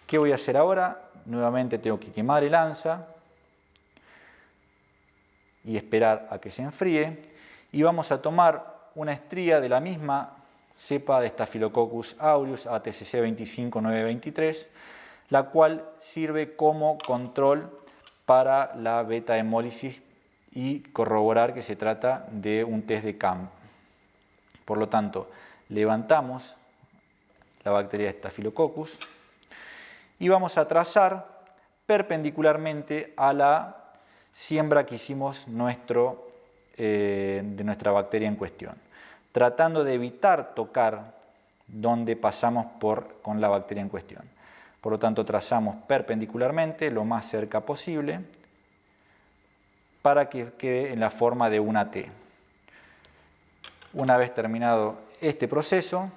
¿Qué voy a hacer ahora? Nuevamente tengo que quemar el ansa y esperar a que se enfríe, y vamos a tomar una estría de la misma cepa de Staphylococcus aureus ATCC 25923, la cual sirve como control para la beta hemólisis y corroborar que se trata de un test de CAMP. Por lo tanto, levantamos la bacteria Staphylococcus y vamos a trazar perpendicularmente a la siembra que hicimos de nuestra bacteria en cuestión, tratando de evitar tocar donde pasamos con la bacteria en cuestión. Por lo tanto, trazamos perpendicularmente lo más cerca posible para que quede en la forma de una T. Una vez terminado este proceso,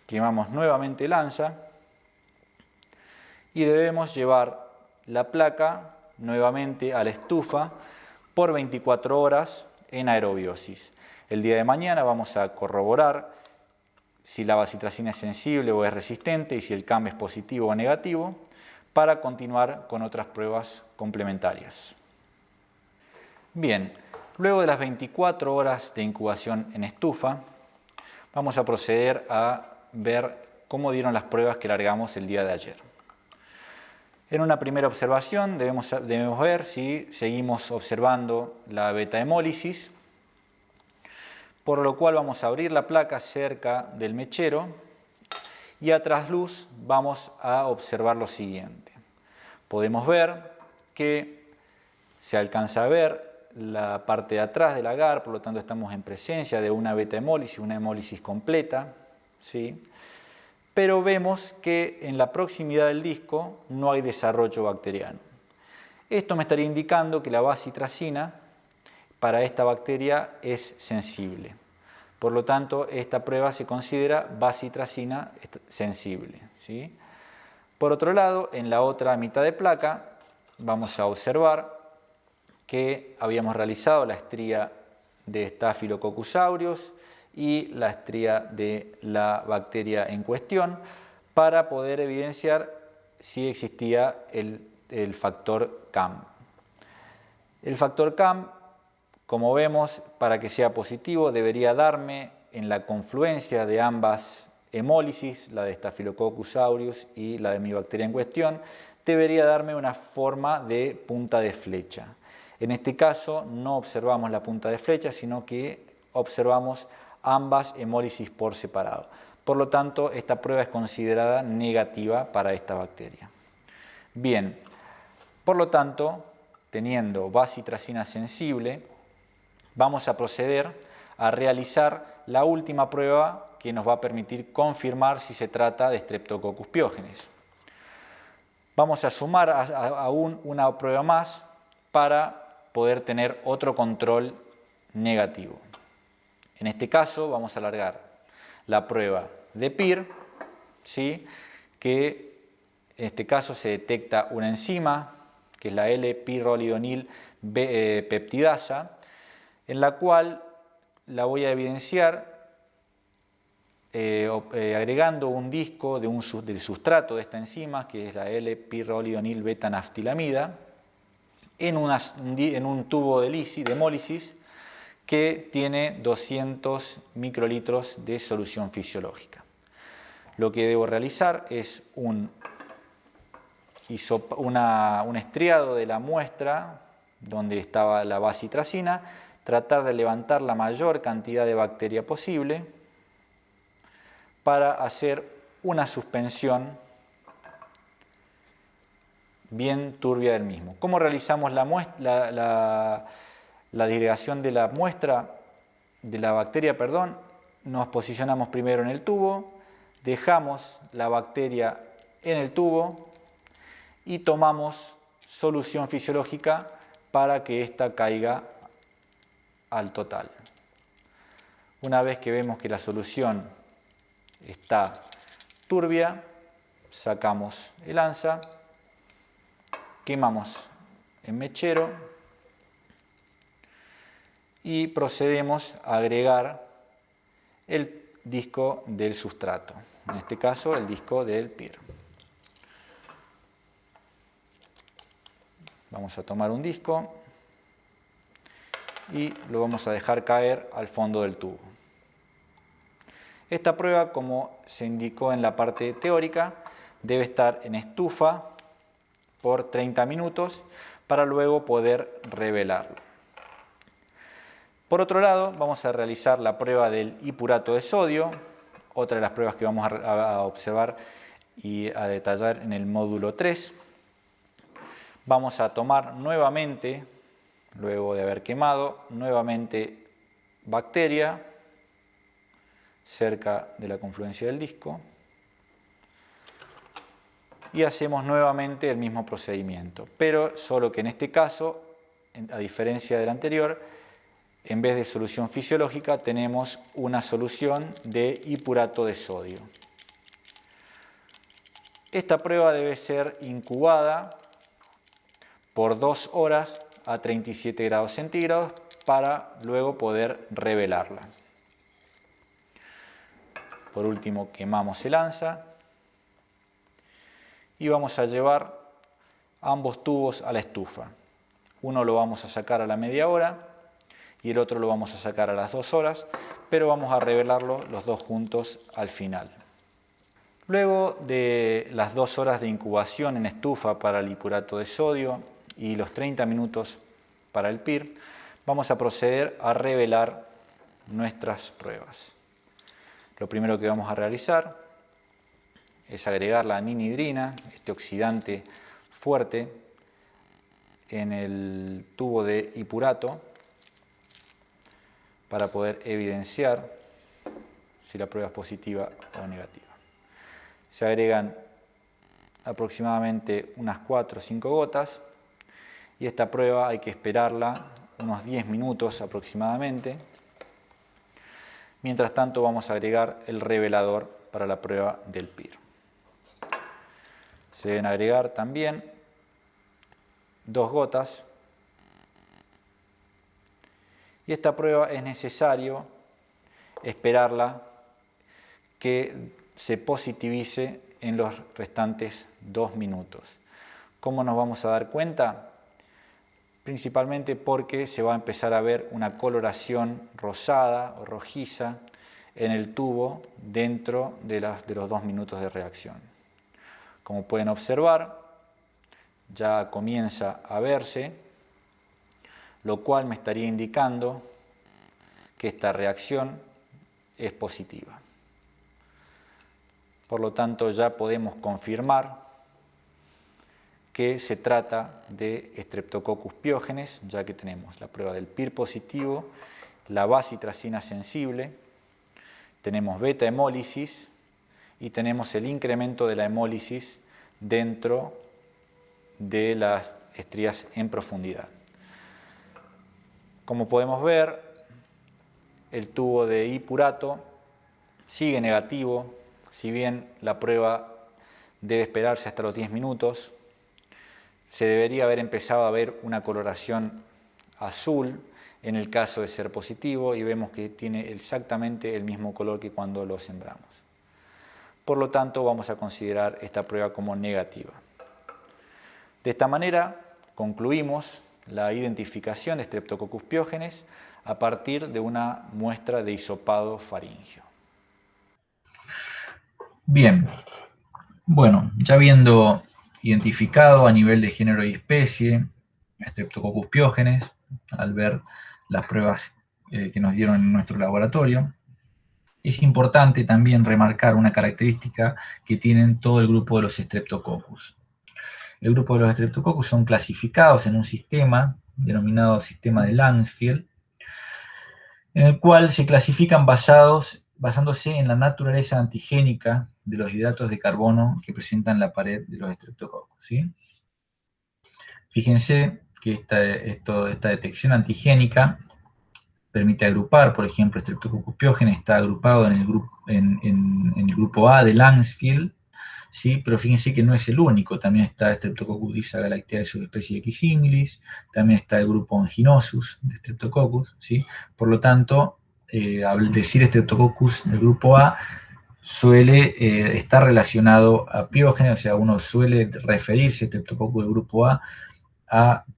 quemamos nuevamente el ansa y debemos llevar la placa nuevamente a la estufa por 24 horas en aerobiosis. El día de mañana vamos a corroborar si la bacitracina es sensible o es resistente y si el CAM es positivo o negativo, para continuar con otras pruebas complementarias. Bien, luego de las 24 horas de incubación en estufa, vamos a proceder a ver cómo dieron las pruebas que largamos el día de ayer. En una primera observación debemos ver si seguimos observando la beta hemólisis, por lo cual vamos a abrir la placa cerca del mechero y a trasluz vamos a observar lo siguiente. Podemos ver que se alcanza a ver la parte de atrás del agar, por lo tanto estamos en presencia de una beta hemólisis, una hemólisis completa, ¿sí?, pero vemos que en la proximidad del disco no hay desarrollo bacteriano. Esto me estaría indicando que la bacitracina para esta bacteria es sensible. Por lo tanto, esta prueba se considera bacitracina sensible, ¿sí? Por otro lado, en la otra mitad de placa vamos a observar que habíamos realizado la estría de Staphylococcus aureus y la estría de la bacteria en cuestión para poder evidenciar si existía el factor CAM. El factor CAM, como vemos, para que sea positivo debería darme en la confluencia de ambas hemólisis, la de Staphylococcus aureus y la de mi bacteria en cuestión, debería darme una forma de punta de flecha. En este caso no observamos la punta de flecha, sino que observamos ambas hemólisis por separado. Por lo tanto, esta prueba es considerada negativa para esta bacteria. Bien, por lo tanto, teniendo bacitracina sensible, vamos a proceder a realizar la última prueba que nos va a permitir confirmar si se trata de Streptococcus pyogenes. Vamos a sumar aún una prueba más para poder tener otro control negativo. En este caso vamos a alargar la prueba de PIR, ¿sí?, que en este caso se detecta una enzima, que es la L-pirrolidonil peptidasa, en la cual la voy a evidenciar agregando un disco del sustrato de esta enzima, que es la L-pirrolidonil beta-naftilamida, en un tubo de hemólisis que tiene 200 microlitros de solución fisiológica. Lo que debo realizar es un estriado de la muestra donde estaba la bacitracina, tratar de levantar la mayor cantidad de bacteria posible para hacer una suspensión bien turbia del mismo. ¿Cómo realizamos la disgregación de la muestra, de la bacteria, perdón? Nos posicionamos primero en el tubo, dejamos la bacteria en el tubo y tomamos solución fisiológica para que ésta caiga al total. Una vez que vemos que la solución está turbia, sacamos el ANSA, quemamos en mechero y procedemos a agregar el disco del sustrato, en este caso el disco del PIR. Vamos a tomar un disco y lo vamos a dejar caer al fondo del tubo. Esta prueba, como se indicó en la parte teórica, debe estar en estufa por 30 minutos para luego poder revelarlo. Por otro lado, vamos a realizar la prueba del hipurato de sodio, otra de las pruebas que vamos a observar y a detallar en el módulo 3. Vamos a tomar nuevamente, luego de haber quemado, nuevamente bacteria cerca de la confluencia del disco y hacemos nuevamente el mismo procedimiento, pero solo que en este caso, a diferencia del anterior, en vez de solución fisiológica tenemos una solución de hipurato de sodio. Esta prueba debe ser incubada por 2 horas a 37 grados centígrados para luego poder revelarla. Por último, quemamos el ANSA y vamos a llevar ambos tubos a la estufa. Uno lo vamos a sacar a la media hora y el otro lo vamos a sacar a las 2 horas, pero vamos a revelarlo los dos juntos al final. Luego de las 2 horas de incubación en estufa para el hipurato de sodio y los 30 minutos para el PIR, vamos a proceder a revelar nuestras pruebas. Lo primero que vamos a realizar es agregar la ninhidrina, este oxidante fuerte, en el tubo de hipurato para poder evidenciar si la prueba es positiva o negativa. Se agregan aproximadamente unas 4 o 5 gotas y esta prueba hay que esperarla unos 10 minutos aproximadamente. Mientras tanto vamos a agregar el revelador para la prueba del PIR. Se deben agregar también 2 gotas y esta prueba es necesario esperarla que se positivice en los restantes 2 minutos. ¿Cómo nos vamos a dar cuenta? Principalmente porque se va a empezar a ver una coloración rosada o rojiza en el tubo dentro de los 2 minutos de reacción. Como pueden observar, ya comienza a verse, lo cual me estaría indicando que esta reacción es positiva. Por lo tanto, ya podemos confirmar que se trata de Streptococcus pyogenes, ya que tenemos la prueba del PIR positivo, la bacitracina sensible, tenemos beta hemólisis y tenemos el incremento de la hemólisis dentro de las estrías en profundidad. Como podemos ver, el tubo de hipurato sigue negativo, si bien la prueba debe esperarse hasta los 10 minutos, se debería haber empezado a ver una coloración azul en el caso de ser positivo, y vemos que tiene exactamente el mismo color que cuando lo sembramos. Por lo tanto, vamos a considerar esta prueba como negativa. De esta manera, concluimos la identificación de Streptococcus pyogenes a partir de una muestra de hisopado faríngeo. Bien, bueno, ya habiendo identificado a nivel de género y especie Streptococcus pyogenes, al ver las pruebas que nos dieron en nuestro laboratorio, es importante también remarcar una característica que tienen todo el grupo de los Streptococcus. El grupo de los Streptococcus son clasificados en un sistema denominado sistema de Langsfield, en el cual se clasifican basándose en la naturaleza antigénica de los hidratos de carbono que presentan la pared de los Streptococcus, ¿sí? Fíjense que esta detección antigénica permite agrupar, por ejemplo, Streptococcus pyogenes está agrupado en el grupo A de Langsfield, ¿sí? Pero fíjense que no es el único, también está Streptococcus disagalactiae de subespecie Equisimilis, también está el grupo Anginosus de Streptococcus, ¿sí? Por lo tanto, al decir Streptococcus del grupo A, suele estar relacionado a Piógenes, o sea, uno suele referirse Streptococcus del grupo a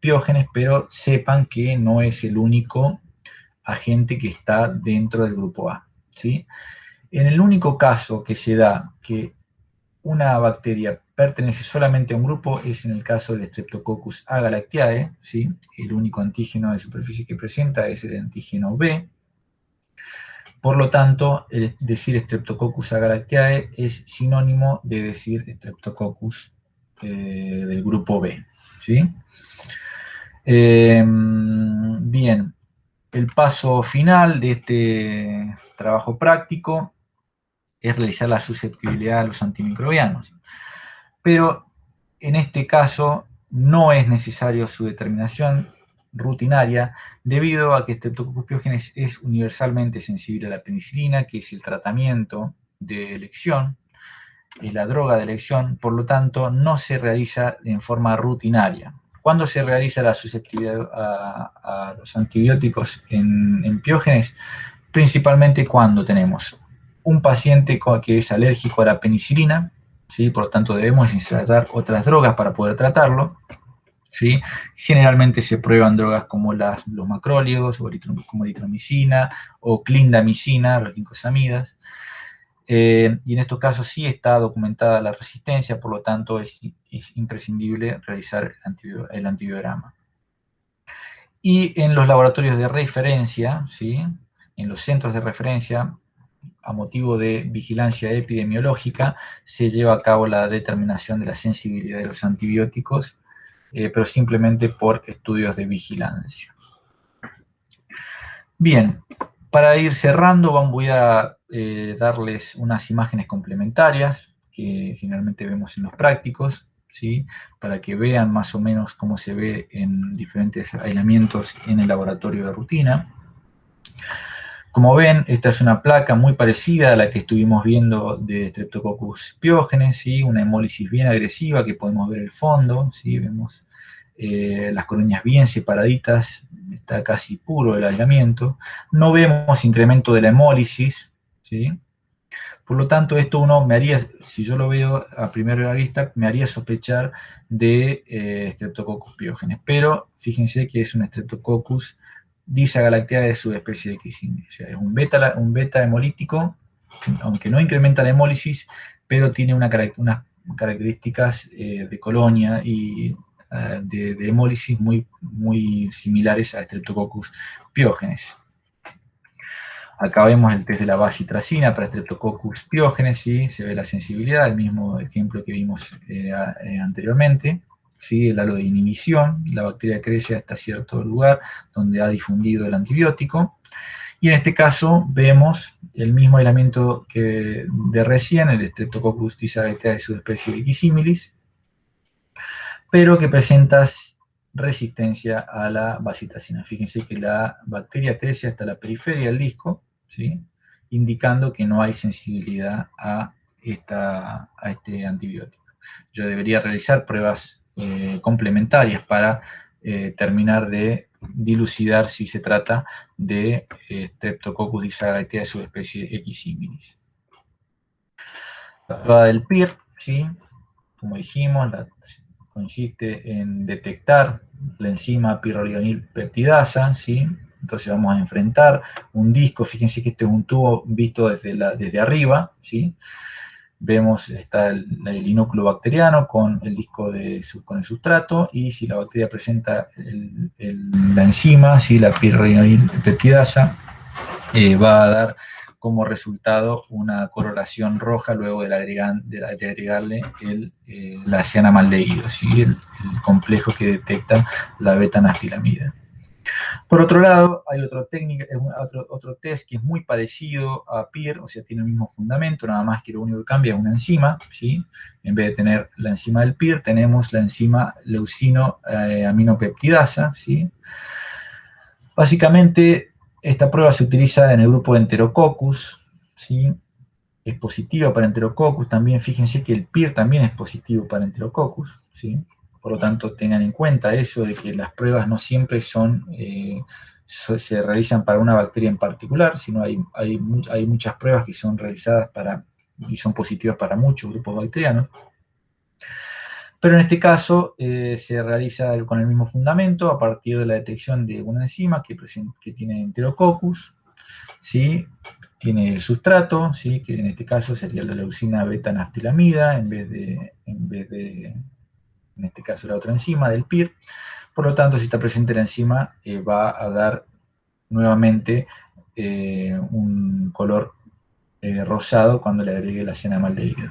Piógenes, pero sepan que no es el único agente que está dentro del grupo A, ¿sí? En el único caso que se da que una bacteria pertenece solamente a un grupo es en el caso del Streptococcus agalactiae, ¿sí? El único antígeno de superficie que presenta es el antígeno B. Por lo tanto, decir Streptococcus agalactiae es sinónimo de decir Streptococcus del grupo B, ¿sí? Bien, el paso final de este trabajo práctico es realizar la susceptibilidad a los antimicrobianos. Pero en este caso no es necesario su determinación rutinaria debido a que Streptococcus pyogenes es universalmente sensible a la penicilina, que es el tratamiento de elección, es la droga de elección, por lo tanto no se realiza en forma rutinaria. ¿Cuándo se realiza la susceptibilidad a los antibióticos en piógenes? Principalmente cuando tenemos un paciente que es alérgico a la penicilina, ¿sí? Por lo tanto debemos ensayar otras drogas para poder tratarlo, ¿sí? Generalmente se prueban drogas como los macrólidos, como eritromicina o clindamicina, los lincosamidas, y en estos casos sí está documentada la resistencia, por lo tanto es imprescindible realizar el antibiograma. Y en los laboratorios de referencia, ¿sí? En los centros de referencia, a motivo de vigilancia epidemiológica, se lleva a cabo la determinación de la sensibilidad de los antibióticos, pero simplemente por estudios de vigilancia. Bien, para ir cerrando, voy a darles unas imágenes complementarias que generalmente vemos en los prácticos, ¿sí? Para que vean más o menos cómo se ve en diferentes aislamientos en el laboratorio de rutina. Como ven, esta es una placa muy parecida a la que estuvimos viendo de Streptococcus pyogenes, ¿sí? Una hemólisis bien agresiva que podemos ver el fondo, ¿sí? Vemos las colonias bien separaditas, está casi puro el aislamiento. No vemos incremento de la hemólisis, ¿sí? Por lo tanto, esto uno me haría, si yo lo veo a primera vista, me haría sospechar de Streptococcus pyogenes. Pero fíjense que es un Streptococcus disagalactiae de subespecie de Equisimilis. O sea, es un beta hemolítico, aunque no incrementa la hemólisis, pero tiene unas características de colonia y de hemólisis muy similares a Streptococcus pyogenes. Acá vemos el test de la bacitracina para Streptococcus pyogenes, ¿sí? Se ve la sensibilidad, el mismo ejemplo que vimos anteriormente. ¿Sí? El halo de inhibición, la bacteria crece hasta cierto lugar donde ha difundido el antibiótico. Y en este caso vemos el mismo aislamiento que de recién, el Streptococcus disagalactiae de subespecie Equisimilis, pero que presenta resistencia a la bacitracina. Fíjense que la bacteria crece hasta la periferia del disco, ¿sí? Indicando que no hay sensibilidad a este antibiótico. Yo debería realizar pruebas complementarias para terminar de dilucidar si se trata de Streptococcus disaractea de subespecie X. similis. La prueba del PIR, ¿sí? Como dijimos, consiste en detectar la enzima pirrolidinil peptidasa, ¿sí? Entonces vamos a enfrentar un disco, fíjense que este es un tubo visto desde arriba, ¿sí? Vemos está el inóculo bacteriano con el disco con el sustrato, y si la bacteria presenta la enzima, ¿sí? La pirrolidinil peptidasa, va a dar como resultado una coloración roja luego de agregarle la cianamaldehído, ¿sí? el complejo que detecta la beta-naftilamida. Por otro lado, hay otro test que es muy parecido a PIR, o sea, tiene el mismo fundamento, nada más que lo único que cambia es una enzima, ¿sí? En vez de tener la enzima del PIR, tenemos la enzima leucino-aminopeptidasa, ¿sí? Básicamente, esta prueba se utiliza en el grupo de Enterococcus, ¿sí? Es positiva para Enterococcus. También fíjense que el PIR también es positivo para Enterococcus, ¿sí? Por lo tanto, tengan en cuenta eso de que las pruebas no siempre se realizan para una bacteria en particular, sino hay muchas pruebas que son realizadas y son positivas para muchos grupos bacterianos. Pero en este caso se realiza con el mismo fundamento a partir de la detección de una enzima que tiene Enterococcus, ¿sí? Tiene el sustrato, ¿sí? Que en este caso sería la leucina beta-naftilamida en vez de, en este caso, la otra enzima del PIR. Por lo tanto, si está presente la enzima, va a dar nuevamente un color rosado cuando le agregue la cianamaldehído.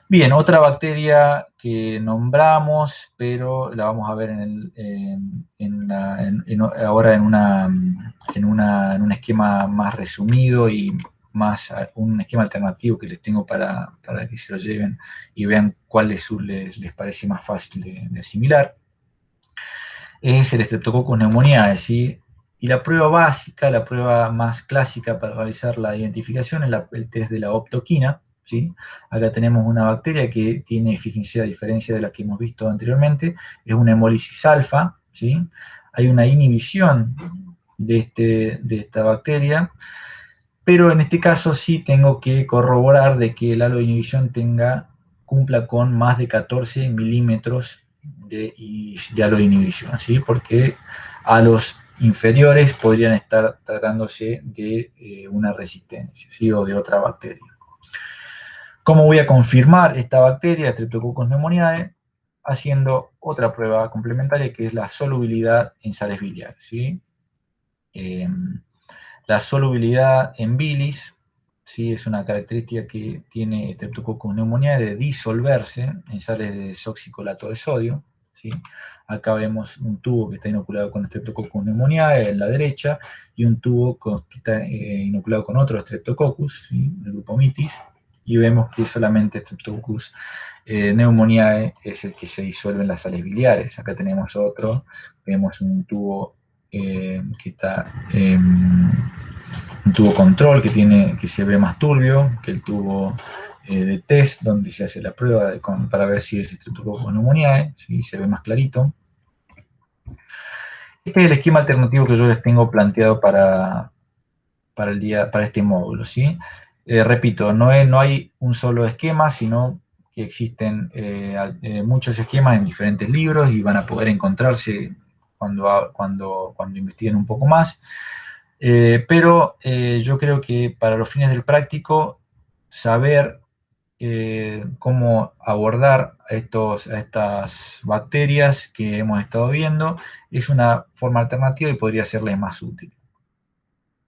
Bien, otra bacteria que nombramos, pero la vamos a ver ahora en un esquema más resumido y un esquema alternativo que les tengo para que se lo lleven y vean cuál les parece más fácil de asimilar. Es el Streptococcus pneumoniae, ¿sí? Y la prueba básica, la prueba más clásica para realizar la identificación es el test de la optoquina, ¿sí? Acá tenemos una bacteria que tiene, fíjense, a diferencia de la que hemos visto anteriormente, es una hemólisis alfa, ¿sí? Hay una inhibición de esta bacteria, pero en este caso sí tengo que corroborar de que el halo de inhibición cumpla con más de 14 milímetros de halo de inhibición, ¿sí? Porque halos inferiores podrían estar tratándose de una resistencia, ¿sí? O de otra bacteria. ¿Cómo voy a confirmar esta bacteria, Streptococcus pneumoniae? Haciendo otra prueba complementaria que es la solubilidad en sales biliares, ¿sí? La solubilidad en bilis, ¿sí? Es una característica que tiene Streptococcus pneumoniae de disolverse en sales de desoxicolato de sodio, ¿sí? Acá vemos un tubo que está inoculado con Streptococcus pneumoniae en la derecha y un tubo que está inoculado con otro Streptococcus, ¿sí? El grupo mitis, y vemos que solamente Streptococcus pneumoniae es el que se disuelve en las sales biliares. Acá tenemos otro, vemos un tubo que está un tubo control que se ve más turbio que el tubo de test donde se hace la prueba para ver si es Streptococcus pneumoniae, ¿sí? Se ve más clarito. Este es el esquema alternativo que yo les tengo planteado para este módulo, ¿sí? Repito, no hay un solo esquema, sino que existen muchos esquemas en diferentes libros y van a poder encontrarse cuando investiguen un poco más. Pero yo creo que para los fines del práctico, saber cómo abordar a estas bacterias que hemos estado viendo es una forma alternativa y podría serles más útil.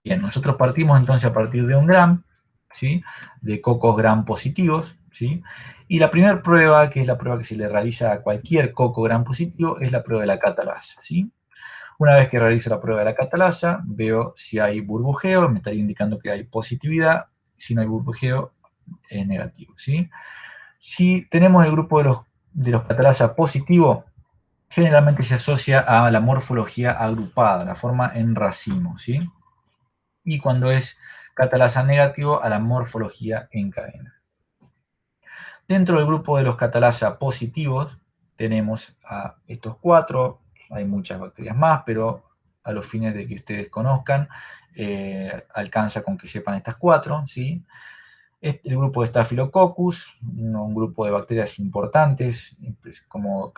Bien, nosotros partimos entonces a partir de un gram, ¿sí? De cocos gram positivos, ¿sí? Y la primera prueba, que es la prueba que se le realiza a cualquier coco gram positivo, es la prueba de la catalasa, ¿sí? Una vez que realizo la prueba de la catalasa, veo si hay burbujeo, me estaría indicando que hay positividad. Si no hay burbujeo, es negativo, ¿sí? Si tenemos el grupo de los catalasa positivos, generalmente se asocia a la morfología agrupada, la forma en racimo, ¿sí? Y cuando es catalasa negativo, a la morfología en cadena. Dentro del grupo de los catalasa positivos, tenemos a estos cuatro, hay muchas bacterias más, pero a los fines de que ustedes conozcan, alcanza con que sepan estas 4, ¿sí? El grupo de Staphylococcus, un grupo de bacterias importantes, como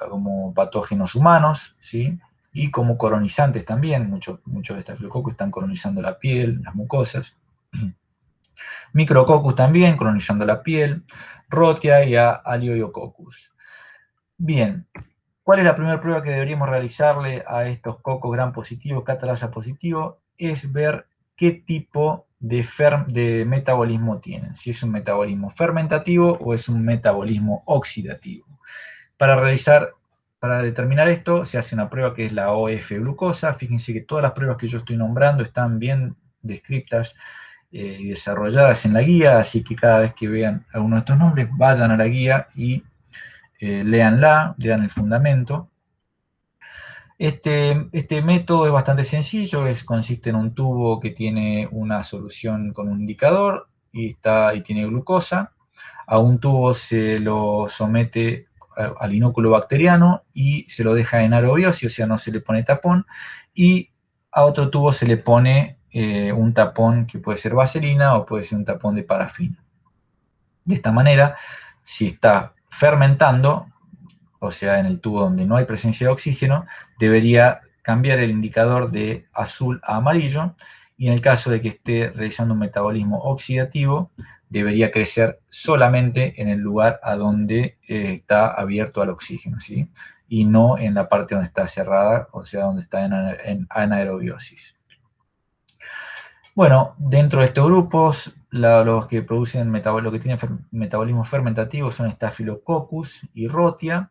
patógenos humanos, ¿sí? Y como colonizantes también, muchos de Staphylococcus están colonizando la piel, las mucosas. Micrococcus también, colonizando la piel, Rotia y Alioiococcus. Bien, ¿cuál es la primera prueba que deberíamos realizarle a estos cocos gram positivos, catalasa positivo? Es ver qué tipo de metabolismo tienen, si es un metabolismo fermentativo o es un metabolismo oxidativo. Para determinar esto, se hace una prueba que es la OF-glucosa. Fíjense que todas las pruebas que yo estoy nombrando están bien descritas y desarrolladas en la guía, así que cada vez que vean alguno de estos nombres, vayan a la guía y léanla, lean el fundamento. Este método es bastante sencillo, consiste en un tubo que tiene una solución con un indicador y tiene glucosa. A un tubo se lo somete al inóculo bacteriano y se lo deja en aerobiosis, o sea, no se le pone tapón, y a otro tubo se le pone un tapón que puede ser vaselina o puede ser un tapón de parafina. De esta manera, si está fermentando, o sea, en el tubo donde no hay presencia de oxígeno, debería cambiar el indicador de azul a amarillo, y en el caso de que esté realizando un metabolismo oxidativo, debería crecer solamente en el lugar a donde está abierto al oxígeno, ¿sí? Y no en la parte donde está cerrada, o sea, donde está en anaerobiosis. Bueno, dentro de estos grupos, los que producen lo que tienen metabolismo fermentativo son Staphylococcus y Rotia.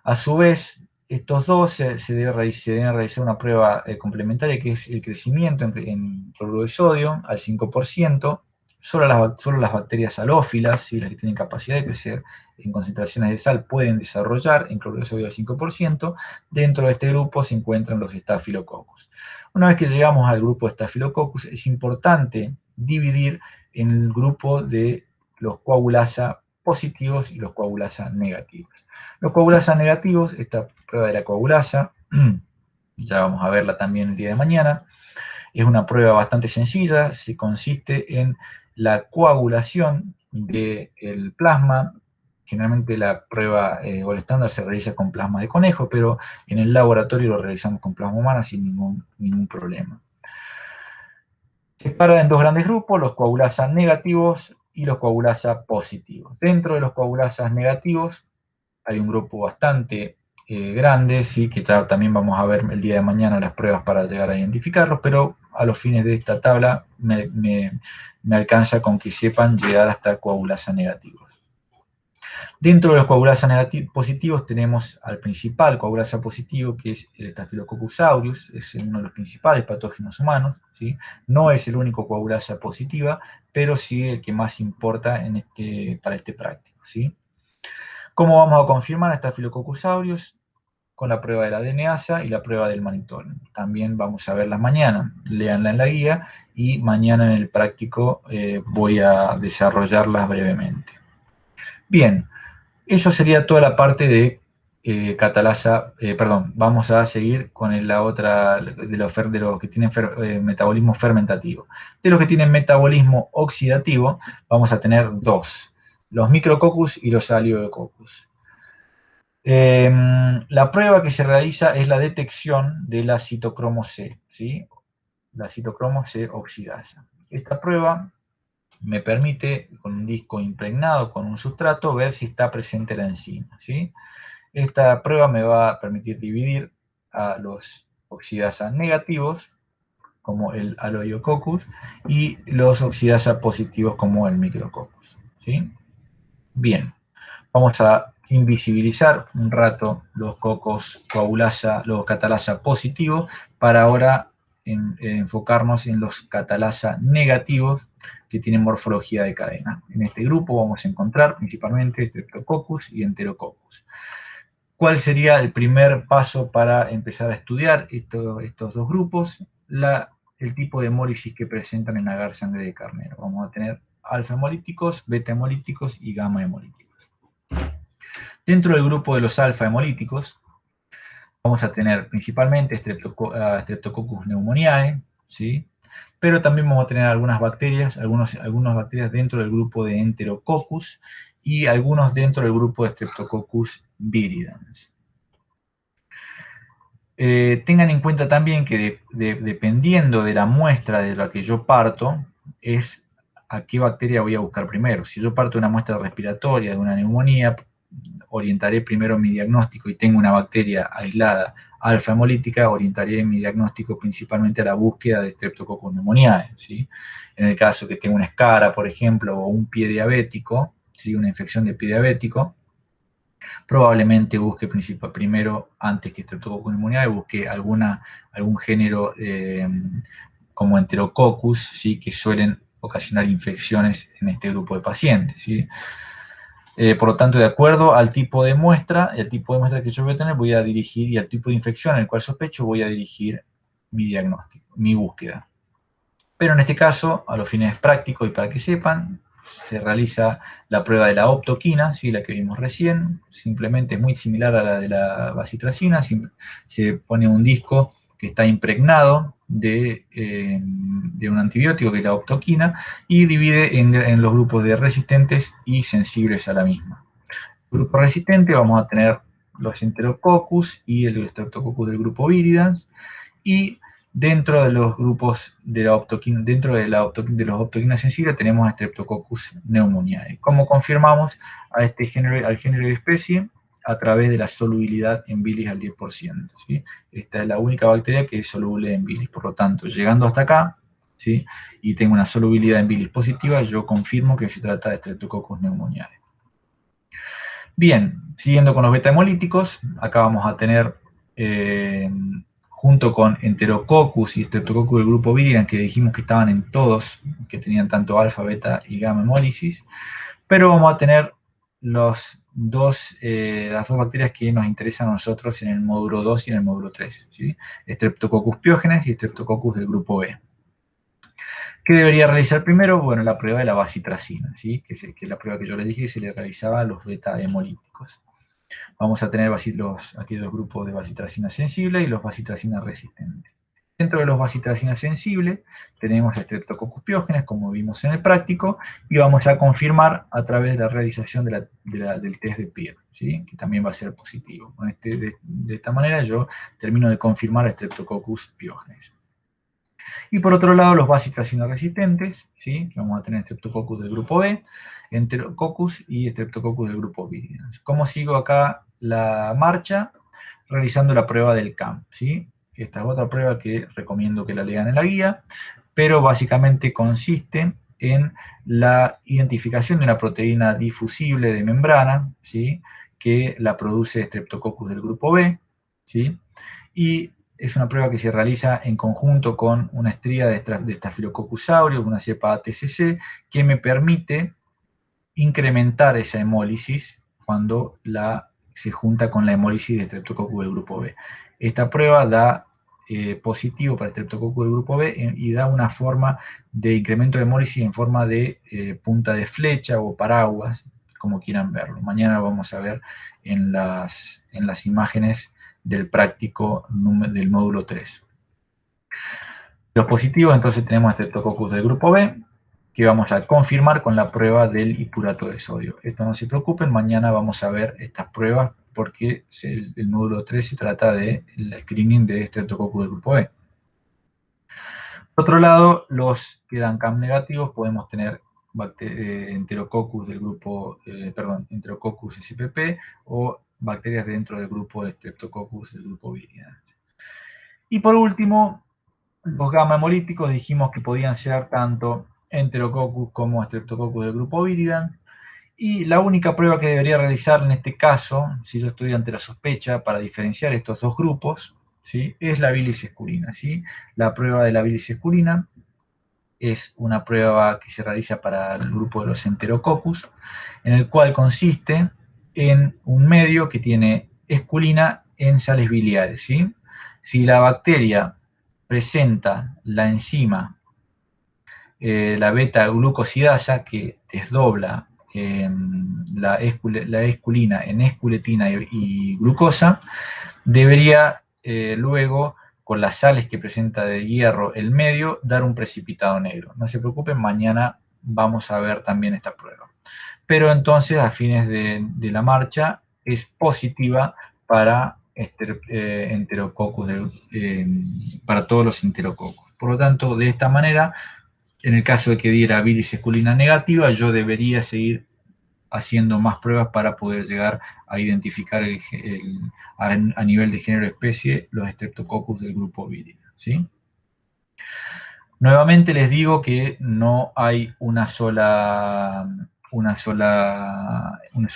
A su vez, estos dos se deben realizar una prueba complementaria, que es el crecimiento en cloruro de sodio al 5%. Solo las bacterias halófilas, ¿sí? Las que tienen capacidad de crecer en concentraciones de sal, pueden desarrollar en cloruro de sodio al 5%. Dentro de este grupo se encuentran los Staphylococcus. Una vez que llegamos al grupo de Staphylococcus, es importante dividir en el grupo de los coagulasa positivos y los coagulasa negativos. Los coagulasa negativos, esta prueba de la coagulasa, ya vamos a verla también el día de mañana, es una prueba bastante sencilla, se consiste en la coagulación del plasma. Generalmente la prueba o el estándar se realiza con plasma de conejo, pero en el laboratorio lo realizamos con plasma humana sin ningún problema. Se separa en dos grandes grupos, los coagulasa negativos y los coagulasa positivos. Dentro de los coagulasas negativos hay un grupo bastante grande, ¿sí? Que ya también vamos a ver el día de mañana las pruebas para llegar a identificarlos, pero a los fines de esta tabla me alcanza con que sepan llegar hasta coagulasa negativos. Dentro de los coagulasa positivos tenemos al principal coagulasa positivo, que es el Staphylococcus aureus, es uno de los principales patógenos humanos, ¿sí? No es el único coagulasa positiva, pero sí el que más importa para este práctico, ¿sí? ¿Cómo vamos a confirmar a Staphylococcus aureus? Con la prueba de la DNAsa y la prueba del manitol. También vamos a verlas mañana, léanla en la guía, y mañana en el práctico voy a desarrollarlas brevemente. Bien, eso sería toda la parte de catalasa, vamos a seguir con la otra de los que tienen metabolismo fermentativo. De los que tienen metabolismo oxidativo, vamos a tener dos, los Micrococcus y los Aliococcus. La prueba que se realiza es la detección de la citocromo C, ¿sí? La citocromo C oxidasa. Esta prueba me permite, con un disco impregnado con un sustrato, ver si está presente la enzima, ¿sí? Esta prueba me va a permitir dividir a los oxidasa negativos, como el Aloiococcus, y los oxidasa positivos, como el Micrococcus, ¿sí? Bien, vamos a invisibilizar un rato los cocos coagulasa, los catalasa positivos, para ahora enfocarnos en los catalasa negativos, que tienen morfología de cadena. En este grupo vamos a encontrar principalmente Streptococcus y Enterococcus. ¿Cuál sería el primer paso para empezar a estudiar estos dos grupos? El tipo de hemólisis que presentan en agar sangre de carnero. Vamos a tener alfa hemolíticos, beta hemolíticos y gamma hemolíticos. Dentro del grupo de los alfa hemolíticos vamos a tener principalmente Streptococcus pneumoniae, ¿sí? Pero también vamos a tener algunas bacterias, algunas bacterias dentro del grupo de Enterococcus y algunos dentro del grupo de Streptococcus viridans. Tengan en cuenta también que dependiendo de la muestra de la que yo parto, es a qué bacteria voy a buscar primero. Si yo parto de una muestra respiratoria, de una neumonía, orientaré primero mi diagnóstico y tengo una bacteria aislada alfa hemolítica, orientaré mi diagnóstico principalmente a la búsqueda de Streptococcus pneumoniae, ¿sí? En el caso que tenga una escara, por ejemplo, o un pie diabético, ¿sí? Una infección de pie diabético, probablemente busque primero, antes que Streptococcus pneumoniae, busque algún género como Enterococcus, ¿sí? Que suelen ocasionar infecciones en este grupo de pacientes, ¿sí? Por lo tanto, de acuerdo al tipo de muestra, el tipo de muestra que yo voy a tener, voy a dirigir, y al tipo de infección en el cual sospecho, voy a dirigir mi diagnóstico, mi búsqueda. Pero en este caso, a los fines prácticos y para que sepan, se realiza la prueba de la optoquina, ¿sí? La que vimos recién, simplemente es muy similar a la de la bacitracina, se pone un disco que está impregnado de un antibiótico, que es la optoquina, y divide en los grupos de resistentes y sensibles a la misma. Grupo resistente vamos a tener los Enterococcus y el Streptococcus del grupo Viridans, y dentro de los grupos de la optoquina, de los optoquinas sensibles, tenemos a Streptococcus pneumoniae. ¿Cómo confirmamos a este género, al género de especie? A través de la solubilidad en bilis al 10%. ¿Sí? Esta es la única bacteria que es soluble en bilis. Por lo tanto, llegando hasta acá, ¿sí? Y tengo una solubilidad en bilis positiva, yo confirmo que se trata de Streptococcus pneumoniae. Bien, siguiendo con los beta hemolíticos, acá vamos a tener junto con Enterococcus y Streptococcus del grupo Viridans, que dijimos que estaban en todos, que tenían tanto alfa, beta y gamma hemólisis, pero vamos a tener las dos bacterias que nos interesan a nosotros en el módulo 2 y en el módulo 3, ¿sí? Streptococcus pyogenes y Streptococcus del grupo B. ¿Qué debería realizar primero? Bueno, la prueba de la bacitracina, ¿sí? que es la prueba que yo les dije que se le realizaba a los beta hemolíticos. Vamos a tener aquí los grupos de bacitracina sensible y los bacitracina resistentes. Dentro de los bacitracina sensibles tenemos Streptococcus pyogenes, como vimos en el práctico, y vamos a confirmar a través de la realización del test de Peer, ¿sí? Que también va a ser positivo. De esta manera yo termino de confirmar Streptococcus pyogenes. Y por otro lado, los bacitracina resistentes, ¿sí? Que vamos a tener Streptococcus del grupo B, Enterococcus y Streptococcus del grupo Viridans. ¿Cómo sigo acá la marcha? Realizando la prueba del CAMP, ¿sí? Esta es otra prueba que recomiendo que la lean en la guía, pero básicamente consiste en la identificación de una proteína difusible de membrana, ¿sí? Que la produce Streptococcus del grupo B, ¿sí? Y es una prueba que se realiza en conjunto con una estría de Staphylococcus aureus, una cepa ATCC, que me permite incrementar esa hemólisis cuando se junta con la hemólisis de Streptococcus del grupo B. Esta prueba da positivo para Streptococcus del grupo B y da una forma de incremento de hemólisis en forma de punta de flecha o paraguas, como quieran verlo. Mañana vamos a ver en las imágenes del práctico del módulo 3. Los positivos, entonces tenemos Streptococcus del grupo B, que vamos a confirmar con la prueba del hipurato de sodio. Esto no se preocupen, mañana vamos a ver estas pruebas porque el módulo 3 se trata del screening de Streptococcus del grupo B. Por otro lado, los que dan CAM negativos podemos tener Enterococcus del grupo, Enterococcus spp o bacterias dentro del grupo de Streptococcus del grupo Viridans. Y por último, los gamma hemolíticos dijimos que podían ser tanto Enterococcus como Streptococcus del grupo Viridans. Y la única prueba que debería realizar en este caso, si yo estoy ante la sospecha para diferenciar estos dos grupos, ¿sí? Es la bilis escurina, ¿sí? La prueba de la bilis escurina es una prueba que se realiza para el grupo de los Enterococcus, en el cual consiste en un medio que tiene esculina en sales biliares, ¿sí? Si la bacteria presenta la enzima, la beta-glucosidasa, que desdobla la esculina en esculetina y glucosa, debería luego, con las sales que presenta de hierro el medio, dar un precipitado negro. No se preocupen, mañana vamos a ver también esta prueba. Pero entonces, a fines de la marcha, es positiva para enterococos, para todos los enterococos. Por lo tanto, de esta manera, en el caso de que diera bilis esculina negativa, yo debería seguir haciendo más pruebas para poder llegar a identificar a nivel de género-especie los Streptococcus del grupo Viridae, ¿sí? Nuevamente les digo que no hay un solo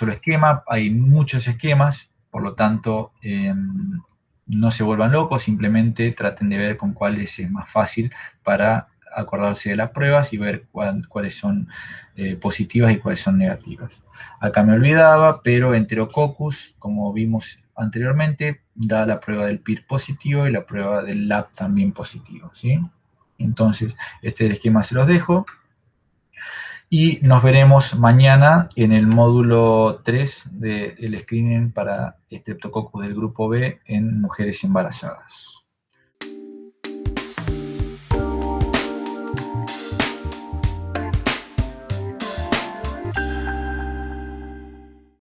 esquema, hay muchos esquemas, por lo tanto no se vuelvan locos, simplemente traten de ver con cuál es más fácil para acordarse de las pruebas y ver cuáles son positivas y cuáles son negativas. Acá me olvidaba, pero Enterococcus, como vimos anteriormente, da la prueba del PIR positivo y la prueba del LAP también positivo, ¿sí? Entonces, este es el esquema, se los dejo. Y nos veremos mañana en el módulo 3 del screening para Streptococcus del grupo B en mujeres embarazadas.